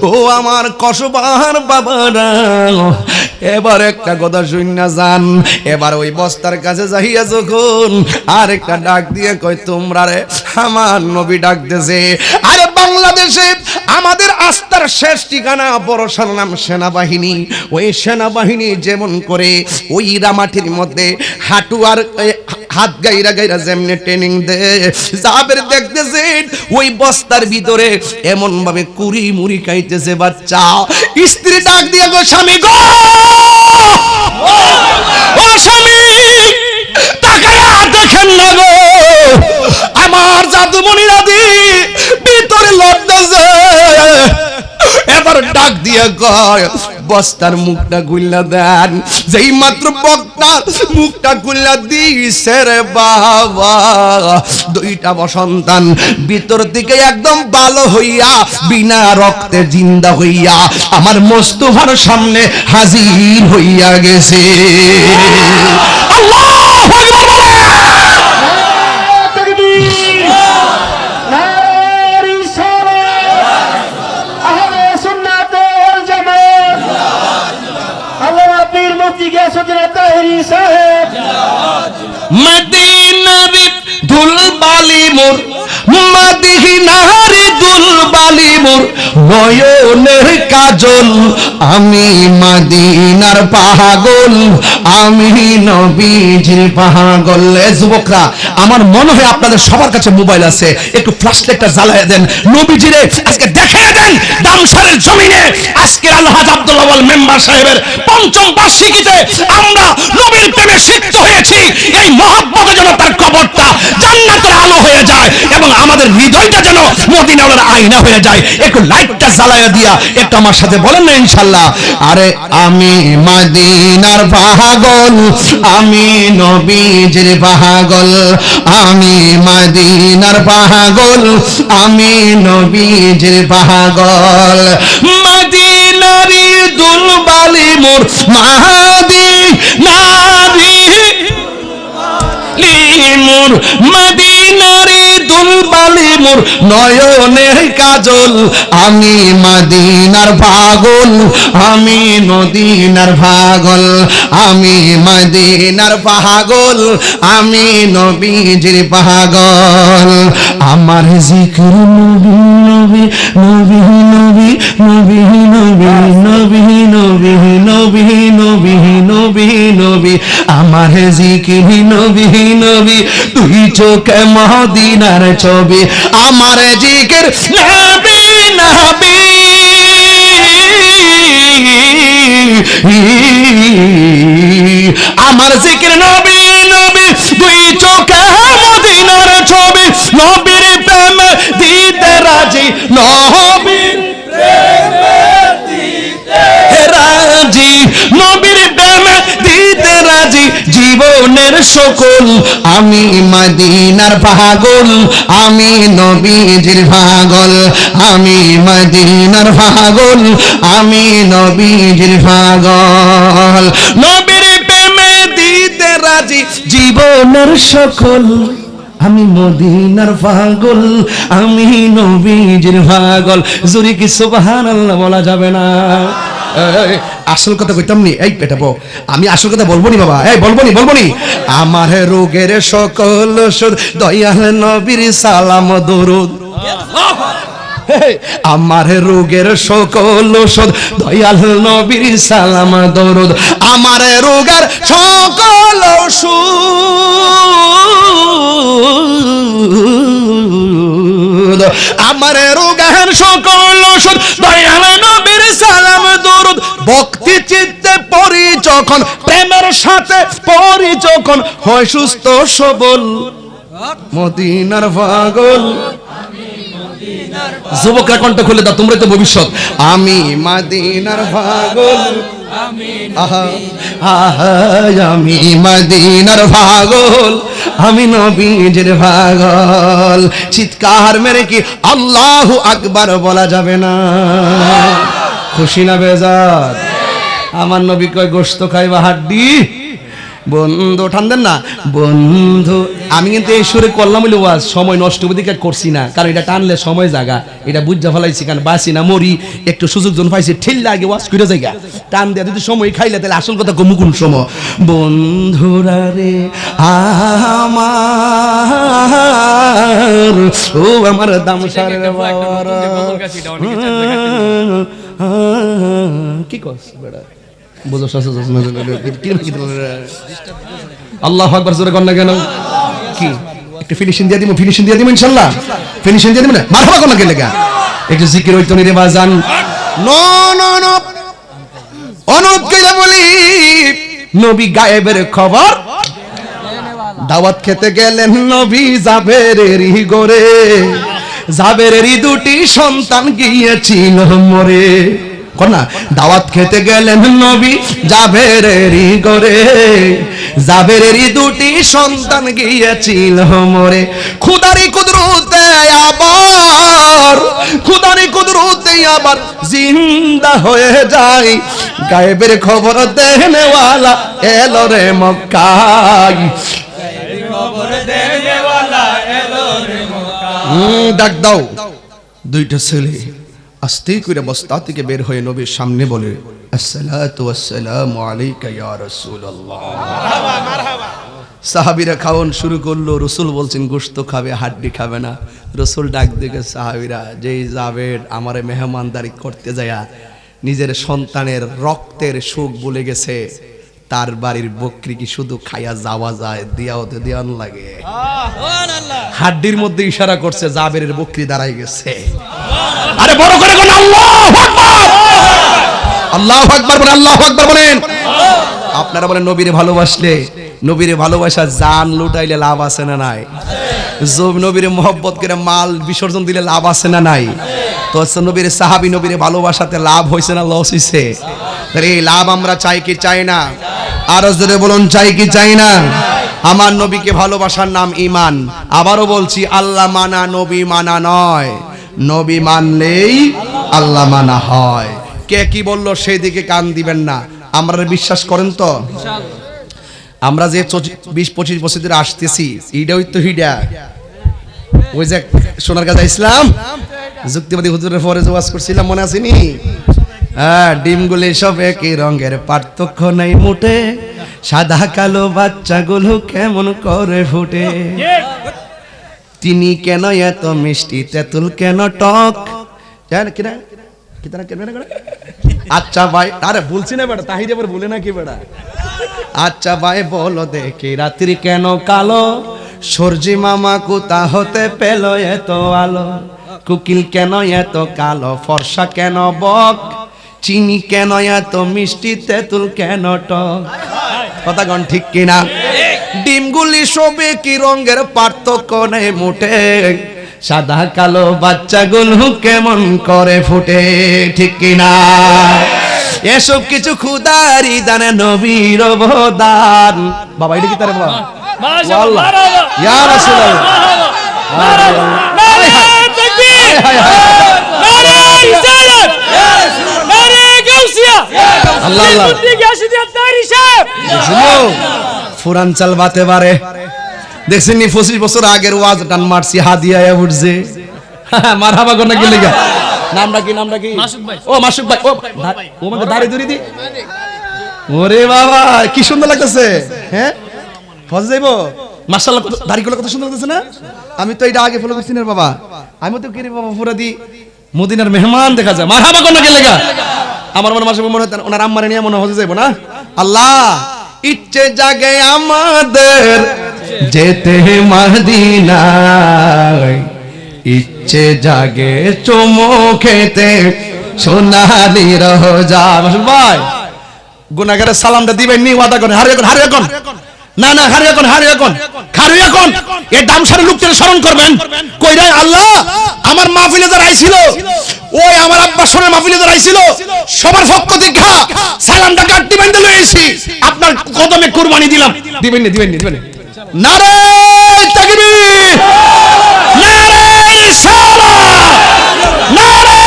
ও আমার কসবার বাবারা, এবার একটা কথা শুননা যান। এবার ওই বস্তার কাছে যাইয়া যখন আর একটা ডাক দিয়ে কয়, তোমরা রে আমার নবী ডাকতেছে। আরে বাংলাদেশে আমাদের আস্থার শেষ ঠিকানা বড়সার নাম সেনাবাহিনী। ওই সেনাবাহিনী যেমন করে ওই রামাটির মধ্যে হাঁটু আর হাত গাইরা গাইরা যেমনি ট্রেনিং দে, জাবের দেখতেছেন ওই বস্তার ভিতরে এমন ভাবে কুড়ি মুড়ি খাইতেছে বাচ্চা। স্ত্রী ডাক দিয়ে গো, স্বামী গো, ও স্বামী, তাকায়া দেখেন না গো, আমার জাদুমণিরা দি ভিতরে লড়তেছে। এবার ডাক দিয়ে কয়, বস্তার মুখটা খুললা দেন। যেই মাত্র বক্তার মুখটা খুললা দিছে রে বাবা, দুইটা সন্তান ভিতর থেকে একদম ভালো হইয়া বিনা রক্তে জিন্দা হইয়া আমার মোস্তফার সামনে হাজির হইয়া গেছে। আল্লাহু আকবার বলে। মদিনার দুলবালি মোর, মদিনার দুলবালি মোর নয়নের কাজল, আমি মদিনার পাগল, আমি নবীজির পাগল। যুবকরা, আমার মনে হয় আপনাদের সবার কাছে মোবাইল আছে, একটু ফ্ল্যাশ লাইটটা জ্বালায় দেন, নবীজিরে আজকে দেখায় দেন দামসারের জমিনে। আজকে আলহাজ আব্দুল আওয়াল মেম্বার সাহেবের ৫ম বার্ষিকীতে আমরা নবীর প্রেমে সিক্ত হয়েছি। এই মহব্বতে যেন তার কবরটা জান্নাতের আলো হয়ে যায় এবং আমাদের হৃদয়টা যেন মদিনার আয়না হয়ে যায়। একটু লাইটটা জ্বালায়া দিয়া একটু আমার সাথে বলেন না ইনশাআল্লাহ। আরে আমি মদিনার পাগল, আমি নবীজির পাগল, আমি মদিনার পাগল, আমি নবীজির পাগল। মদিনারি দুলবালি মোর, মদিনারি মোর, মদিনারি দুলবালি মোর নয়নের কাজল, আমি মদিনার পাগল, আমি মদিনার পাগল, আমি মদিনার পাগল, আমি নবীজির পাগল। আমার জিকির নবী নবী নবী নবী নবী নবী নবী নবী নবী নবী নবী নবী, আমার জিকির নবী নবী, তুই চোখে মদিনার ছবি, আমার আমার জিকির নবী নবী আমার জিকির নবী নবী দুই চোখে মদিনার ছবি নবীর প্রেম দিতে রাজি নবীর রাজি নবীর প্রেম দিতে রাজি জীবনের সকল আমি মদিনার পাগল আমি নবীজির পাগল আমি মদিনার পাগল আমি নবীজির পাগল নবীর প্রেম দিতে রাজি জীবনের সকল আমি মদিনার পাগল আমি নবীজির পাগল জোরে কি সুবহানাল্লাহ বলা যাবে না আসল কথা কইতাম নি এই পেটাবো আমি আসল কথা বলবো নি বাবা এই বলবো নি আমার রোগের সকল ওষুধ দয়াল নবীর সালাম দরুদ আমার রোগের সকল ওষুধ দয়াল নবীর সালাম দরুদ আমার রোগের সকল ওষুধ আমার রোগের সকল ওষুধ দয়াল নবীর সালাম দরুদ ভক্তি চিত্তে পড়ি যখন প্রেমের সাথে পড়ি যখন হয় সুস্থ সবল মদিনার পাগল যুবকরা কণ্ঠ খুলে দাও তোমরা তো ভবিষ্যৎ আমি মদিনার পাগল আমি মদিনার পাগল আমি নবীজির পাগল চিৎকার মেরে কি আল্লাহু আকবার বলা যাবে না খুশি না বেজার আমার নবী কয় গোশত খাইবা হাড্ডি বন্ধু ঠান্দেন না বন্ধু আমি কিন্তু এই সুরে করলাম বলে ওয়াজ সময় নষ্ট দিকে করছি না কারণ এটা টানলে সময় জায়গা এটা বুঝা ফেলাইছি কারণ বাসি না মরি একটু সুযোগ জন পাইছি ঠেললে আগে ওয়াজ করে জায়গা টান দেয়া যদি সময় খাইলে তাহলে আসল কথা কমু কোন সময় বন্ধুরা রে আমার ও আমার দামসারের বাবারা কি কস বেড়া বুঝো আল্লাহু আকবার জোরে কর না কেন কি একটু ফিনিশিং দিয়ে দিব ইনশাআল্লাহ ফিনিশিং দিয়ে দিব না মারহাবা কোন লাগে লাগা একটু জিকির হইতো নি রে বাজান নো অনুরোধ কইরা বলি নবী গায়েবের খবর দাওয়াত খেতে গেলেন নবী জাবেরেরই ঘরে জাবেরেরই দুটি সন্তান গিয়েছিল মরে কোনা দাওয়াত খেতে গেলেন নবী জাবেরেরই ঘরে জাবেরেরই দুটি সন্তান গিয়েছিল মরে খুদারি কুদরতে আবার জিন্দা হয়ে যায় গায়েবের খবর দেনেওয়ালা এলো রে মক্কায় ডাক দাও দুইটা ছেলে আস্তে করে বস্তা থেকে বের হয়ে নবীর সামনে বলে আসসালাতু ওয়াসসালামু আলাইকা ইয়া রাসূলুল্লাহ মারহাবা মারহাবা সাহাবীরা খাওয়ান শুরু করলো রাসূল বলছেন গোশত খাবে হাড্ডি খাবে না রাসূল ডাক দিকে সাহাবীরা যেই জাবের আমারে মেহমানদারি করতে যায়া নিজের সন্তানের রক্তের সুখ ভুলে গেছে তার বাড়ির বকরি কি শুধু খাইয়া যাওয়া যায় দিয়াওতে দিয়ান লাগে সুবহানাল্লাহ হাড্ডির মধ্যে ইশারা করছে জাবেরের বকরি দাঁড়াই গেছে আরে বড় করে বলেন আল্লাহু আকবার আল্লাহু আকবার বলেন আল্লাহু আকবার বলেন আপনারা বলেন নবীরে ভালোবাসলে নবীরে ভালোবাসা জান লুটাইলে লাভ আছে না নাই নবীরে মহব্বত করে মাল বিসর্জন দিলে লাভ আছে না নাই তো নবীরে সাহাবী নবীরে ভালোবাসাতে লাভ হইছে না লস হইছে তাহলে এই লাভ আমরা চাই কি চাই না আরো জোরে বলুন চাই কি চাই না আমার নবীকে ভালোবাসার নাম ঈমান আবারও বলছি আল্লাহ মানা নবী মানা নয় নবী মানলেই আল্লাহ মানা হয় কে কি বললো সেই দিকে কান দিবেন না আমরা বিশ্বাস করেন তো আমরা যে 20-25 বছর ধরে আসতেছি এইটাই তো হিডা ওই যে সোনার গাজা ইসলাম যুক্তিবাদী হুজুরের পরে যে ওয়াজ করছিলাম মনে আছে নি হ্যাঁ ডিমগুলি সব একই রঙের পার্থক্য নাই মোটে সাদা কালো বাচ্চাগুলো কেমন করে ফুটে তিনি কেন এত মিষ্টি তেঁতুল কেন টক জানেন কিনা কিনা কেন আচ্ছা ভাই আরে বলছি না বেটা তাহিরে আবার বলে না কি বেটা আচ্ছা ভাই বলো দেখি রাত্রি কেন কালো সূর্যি মামা কোথা হতে পেল এত আলো, কুকিল কেন এত কালো, ফর্সা কেন বক, চিনি কেন এত মিষ্টি, তেঁতুল কেন টক। কথা কন ঠিক কিনা? ডিমগুলি সবে কি রঙের পার্থক্য নেই মুঠে, সাদা কালো বাচ্চাগুলো কেমন করে ফুটে, ঠিক কিনা? এসব কিছু খুদারি দানে নবীর অবদান। বাবা এটা কি তার বাবা? মাশাআল্লাহ ইয়া রাসূলুল্লাহ। নারে তাকবীর, নারে রিসালাত, নারে গাউসিয়া, আল্লাহ আল্লাহ। ফুরান চাল বাতে পারে দেখছেন নি? 25 বছর আগের ওয়াজ টান মারছি, হাদিয়া উঠছে। মারহাবা কোন কি লাগা? নামটা কি? নামটা কি? মাসুক ভাই। ও মাসুক ভাই, ও আমাকে দাড়ি ধরি দি। ওরে বাবা কি সুন্দর লাগতেছে। হ্যাঁ ফজ যাইবো মাশাআল্লাহ, দাড়িগুলো কত সুন্দর লাগতেছে না? আমি তো এটা আগে ফলো করছি না বাবা। আমি তো কি রে বাবা পুরা দি মদিনার মেহমান দেখা যায়। মারহাবা কোন কি লাগা? আমার মনে মাসে মনে হয় ওনার আম্মারে নিয়ে মনে হয়ে যাইবো না। আল্লাহ ইচ্ছে জাগে আমাদের যেতে মদিনায়, ইচ্ছে জাগে চুমু খেতে সোনালি রোজা। ভাই গুনাহগারের সালামটা দিবেন নি? ওয়াদা করেন। হারিয়ে কোন, হারিয়ে কোন, না না হারিয়ে কোন, হারিয়ে কোন, হারিয়ে কোন। এই দামসারে লোকদের স্মরণ করবেন। কইরা আল্লাহ আমার মাহফিলে যারা আইছিল, ওই আমার আব্বা সোনার মাহফিলে যারা আইছিল, সবার পক্ষ থেকে সালামটা গাড়ি বান্ধে লইছি, আপনার কদমে কুরবানি দিলাম। দিবেন নি? দিবেন নি? দিবেন। নারে তাকবীর, নারে রিসালাত, নারে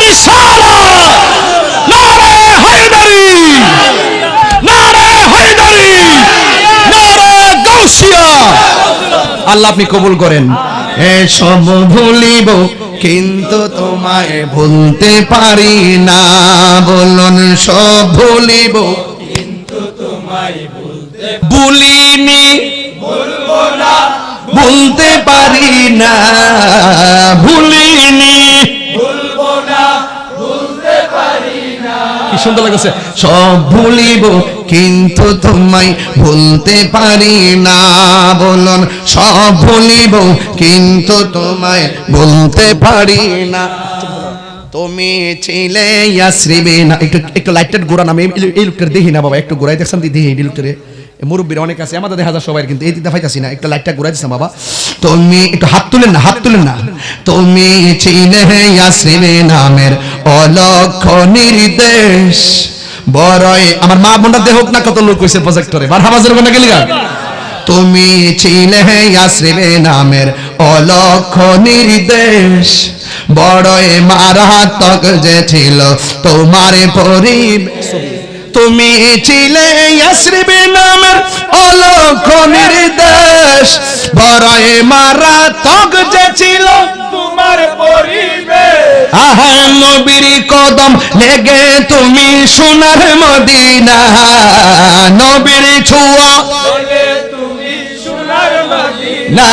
রিসালাত, নারে হায়দারি, নারে হায়দারি, নারে গাউসিয়া। আল্লাহ আপনি কবুল করেন। এসব ভুলিব কিন্তু তোমায় ভুলতে পারি না, বলুন সব ভুলিব কিন্তু তোমায় ভুলিনি, ভুলবো না, ভুলতে পারি না, ভুলিনি, ভুলবো না, ভুলতে পারি না। কি সুন্দর লাগছে। সব ভুলিব কিন্তু তোমায় ভুলতে পারি না, বলুন সব ভুলিব কিন্তু তোমায় ভুলতে পারি না। তুমি ছিলে ইয়াসরিবিনা। একটু লাইটটা ঘোরান, আমি এই লোকটা দেখি না বাবা, একটু ঘোরাই দেখছেন দিদি এই লোকটারে। মুরব্বীর অনেক আছে, আমাদের দেখা যায় সবাই, কিন্তু এই দিকটা পাইতাছি না। একটা লাইটটা ঘুরাই দিচ্ছেন বাবা। তুমি একটু হাত তুলেন না, হাত তুলেন না। তুমি ছিলে ইয়াসরিবিনা নামের অলক্ষ নির্দেশ, বড়ই আমার মা বোনটা দেখ না কত লোক হইছে প্রজেক্টরে। মারহাবা জোরে কোন গেলি গা? তুমি ছিলে ইয়াসরিবিনা নামের অলক্ষ নির্দেশ, বড়ই মারাত্মক যে ছিল তোমার পরিবেশ। তুমি ছিলে ইয়াসরিবিনা নামের অলক্ষ নির্দেশ, বড়ই মারাত্মক যে ছিল তোমার পরিবেশ। আহা নবীর কদম লেগে তুমি সোনার মদিনা, নবীর ছোঁয়া লেগে তুমি সোনার মদিনা।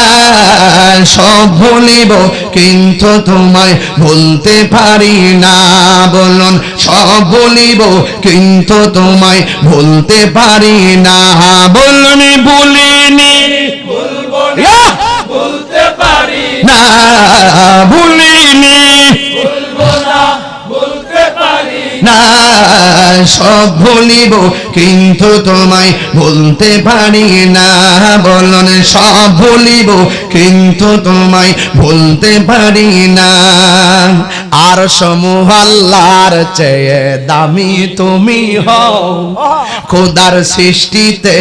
সব ভুলিব কিন্তু তোমায় ভুলতে পারি না, বলুন সব ভুলিব কিন্তু তোমায় ভুলতে পারি না, বলুন ভুলিনি, ভুলবো না, ভুলতে পারি না, ভুলিনি, ভুলবো না, ভুলতে পারি না। সব ভুলিব কিন্তু তোমায় ভুলতে পারি না, বলুন সব ভুলিব কিন্তু তোমায় ভুলতে পারি না। আর সমূহ আল্লাহর চেয়ে দামি তুমি হও, খোদার সৃষ্টিতে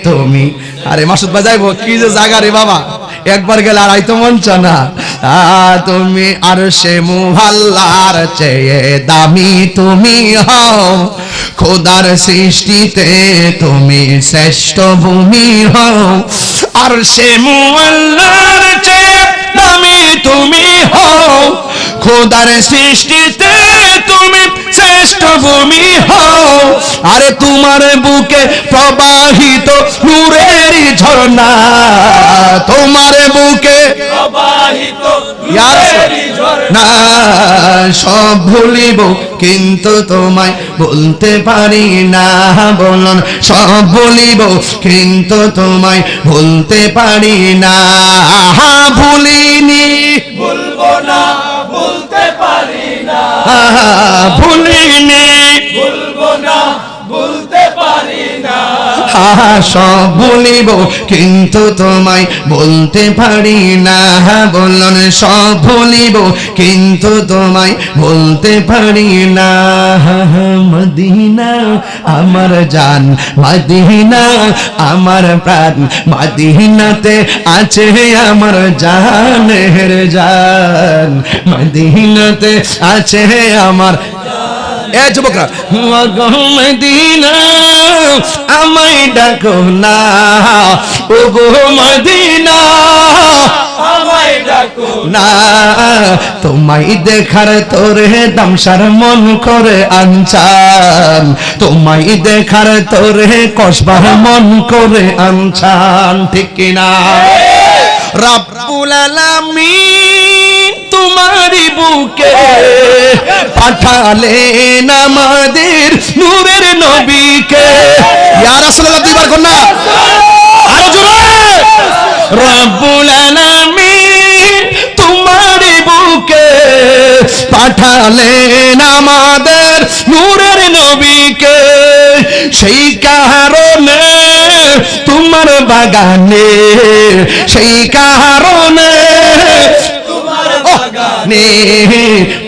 তুমি। আরে মাসুদ ভাই যাইবো কি যে জায়গা রে বাবা, একবার গেলে আর আইতো মন চায় না। তুমি আর সে মুহাল্লার চেয়ে দামি তুমি হও, খোদার সৃষ্টিতে তুমি শ্রেষ্ঠ ভূমি হও। আর সে মুহাল্লার চেয়ে দামি তুমি হও, খোদার সৃষ্টিতে তুমি শ্রেষ্ঠ ভূমি হও। আরে তোমার বুকে প্রবাহিত নূরের ঝর্ণা, তোমার বুকে প্রবাহিত নূরের ঝর্ণা। না সব ভুলিব কিন্তু তোমায় বলতে পারি না বলুন সব ভুলিব কিন্তু তোমায় বলতে পারি না ভুলিনি ভুলবো না বলতে পারি না ভুলিনি ভুলবো না বলতে পারি না সব ভুলিব কিন্তু তোমায় বলতে পারি না বলুন সব ভুলিব কিন্তু তোমায় বলতে পারি না মদিনা আমার জান মদিনা আমার প্রাণ মদিনাতে আছে আমার জানের জান মদিনাতে আছে আমার এ যুবকরা মদিনা আমায় ডাকো না ও গো মদিনা আমায় ডাকো না তোমায় দেখার তোরে দামসার মন করে আনছান তোমায় দেখার তোরে কসবার মন করে আনছান ঠিক কিনা রব্বুল আলামিন তোমারই বুকে পাঠালেন আমাদের নূরের নবীকে ইয়া রাসূলুল্লাহ দিবার কন্যা আরো জোরে রব্বুল আলামিন তোমারই বুকে পাঠালেন আমাদের নূরের নবীকে সেই কারণে তোমার বাগানে সেই কারণে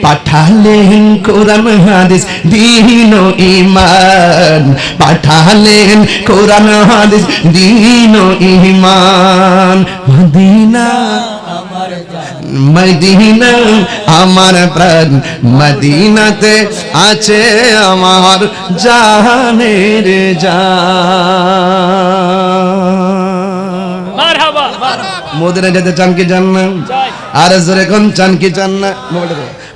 পাঠালেন কোরআন হাদিস দ্বীন ও ঈমান পাঠালেন কোরআন হাদিস দ্বীন ও ঈমান মদিনা মদিনা আমার প্রাণ মদিনাতে আছে আমার জানের জান মারহাবা মদিনা যেতে চান কি চান না আর জোরে কোন চান কি চান না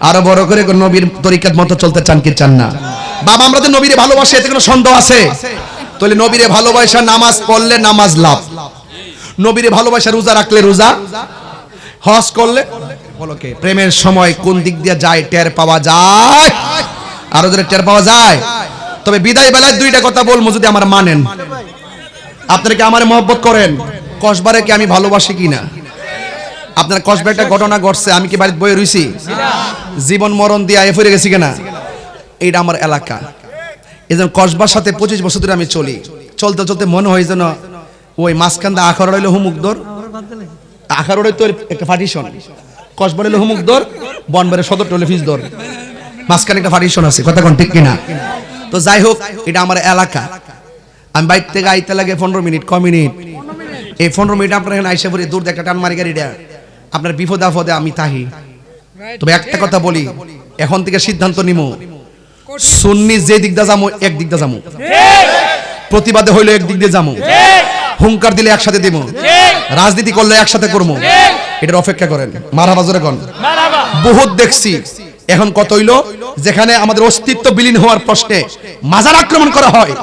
আরো বড় করে কোন নবীর তরিকাত মতো চলতে চান কি চান না বাবা আমরা তো নবীরে ভালোবাসি এতে কোনো সন্দেহ আছে তাহলে নবীরে ভালোবাসা নামাজ পড়লে নামাজ লাভ নবীরে ভালোবাসা রোজা রাখলে রোজা হজ করলে বলকে প্রেমের সময় কোন দিক দিয়ে যায় টের পাওয়া যায় আরো জোরে টের পাওয়া যায় তবে বিদায় বেলায় দুইটা কথা বলবো যদি আমার মানেন আপনারা কি আমারে মহব্বত করেন কসবারে কি আমি ভালোবাসি কিনা আপনার কসবা একটা ঘটনা ঘটছে আমি কি বাড়িতে বয়ে রইছি জীবন মরণ দিয়ে আয়ে ফিরে গেছি কিনা এইটা আমার এলাকা এজন্য কসবার সাথে 25 বছর ধরে আমি চলি চলতে চলতে মনে হয় যেন ওই মাঝখানটা আখার রইল হুমুকদর আখার রইল তো একটা পার্টিশন কসবার রইল হুমুকদর বনবারে সদর টলে ফিস দর মাঝখানে একটা পার্টিশন আছে কথা কোন ঠিক কিনা তো যাই হোক এটা আমার এলাকা আমি বাইর থেকে আইতে লাগে 15 মিনিট কম মিনিট এই 15 মিনিট আপনার এখানে আইসা পড়ে দূর একটা টান মারি গাড়িটা আপনার বিপদ আপদে আমি তাহি তবে একটা কথা বলি এখন থেকে সিদ্ধান্ত নিমু সুন্নি যে দিক দা যামু এক দিক দা যামু প্রতিবাদে হইলো এক দিক দিয়ে যামু হুঙ্কার দিলে একসাথে দিমু রাজনীতি করলে একসাথে করবো এটার অপেক্ষা করেন মারহাবা জোরে কোন মারহাবা বহুত দেখছি এখন কত হইলো যেখানে আমাদের অস্তিত্ব বিলীন হওয়ার প্রশ্নে মাজার আক্রমণ করা হয়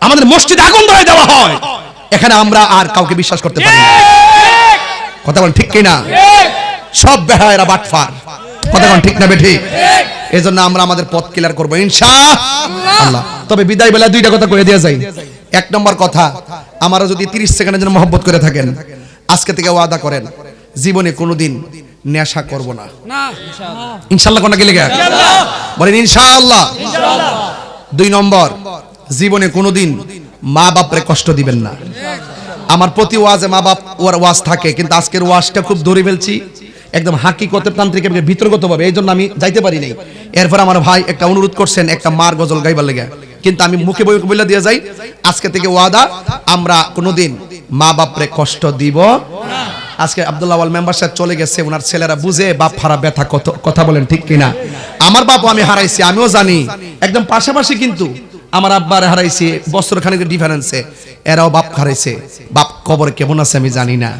আমাদের মসজিদে আগুন ধরায় দেওয়া হয় এখানে আমরা আর কাউকে বিশ্বাস করতে পারি না কথা বলেন ঠিক কিনা সব বেহায়েরা বাটফার কথা বলেন ঠিক না বে ঠিক এজন্য আমরা আমাদের পথ ক্লিয়ার করব ইনশাআল্লাহ তবে বিদায় বেলা দুইটা কথা কয়ে দেয়া যায় এক নম্বর কথা আমরা যদি 30 সেকেন্ডের জন্য মহব্বত করে থাকেন আজকে থেকে ওয়াদা করেন জীবনে কোনোদিন নেশা করব না ইনশাআল্লাহ কোনটা গেলে গা বলেন ইনশাআল্লাহ দুই নম্বর জীবনে কোনোদিন মা বাপরে কষ্ট দিবেন না আমার প্রতি ওয়াজে মা বাপ ওর ওয়াজ থাকে কিন্তু আজকের ওয়াজটা খুব ধরে ফেলছি একদম হাকিকতে তান্ত্রিক ভিতরগতভাবে এইজন্য আমি যাইতে পারি নাই এরপর আমার ভাই একটা অনুরোধ করছেন একটা মার গজল গাইবার লাগা কিন্তু আমি মুখে বইলা দিয়ে যাই আজকে থেকে ওয়াদা আমরা কোনোদিন মা বাপরে কষ্ট দিব না আজকে আব্দুল্লাহ ওয়াল মেম্বার সাহেব চলে গেছে ওনার ছেলেরা বুঝে বাপ হারা ব্যথা কথা বলেন ঠিক কিনা আমার বাপও আমি হারাইছি আমিও জানি একদম পাশাপাশি কিন্তু আমার আব্বার হারাইছি বছর খানিকের ডিফারেন্সে এরাও বাপ হারাইছে বাপ কবরে কেমন আছে আমি জানি না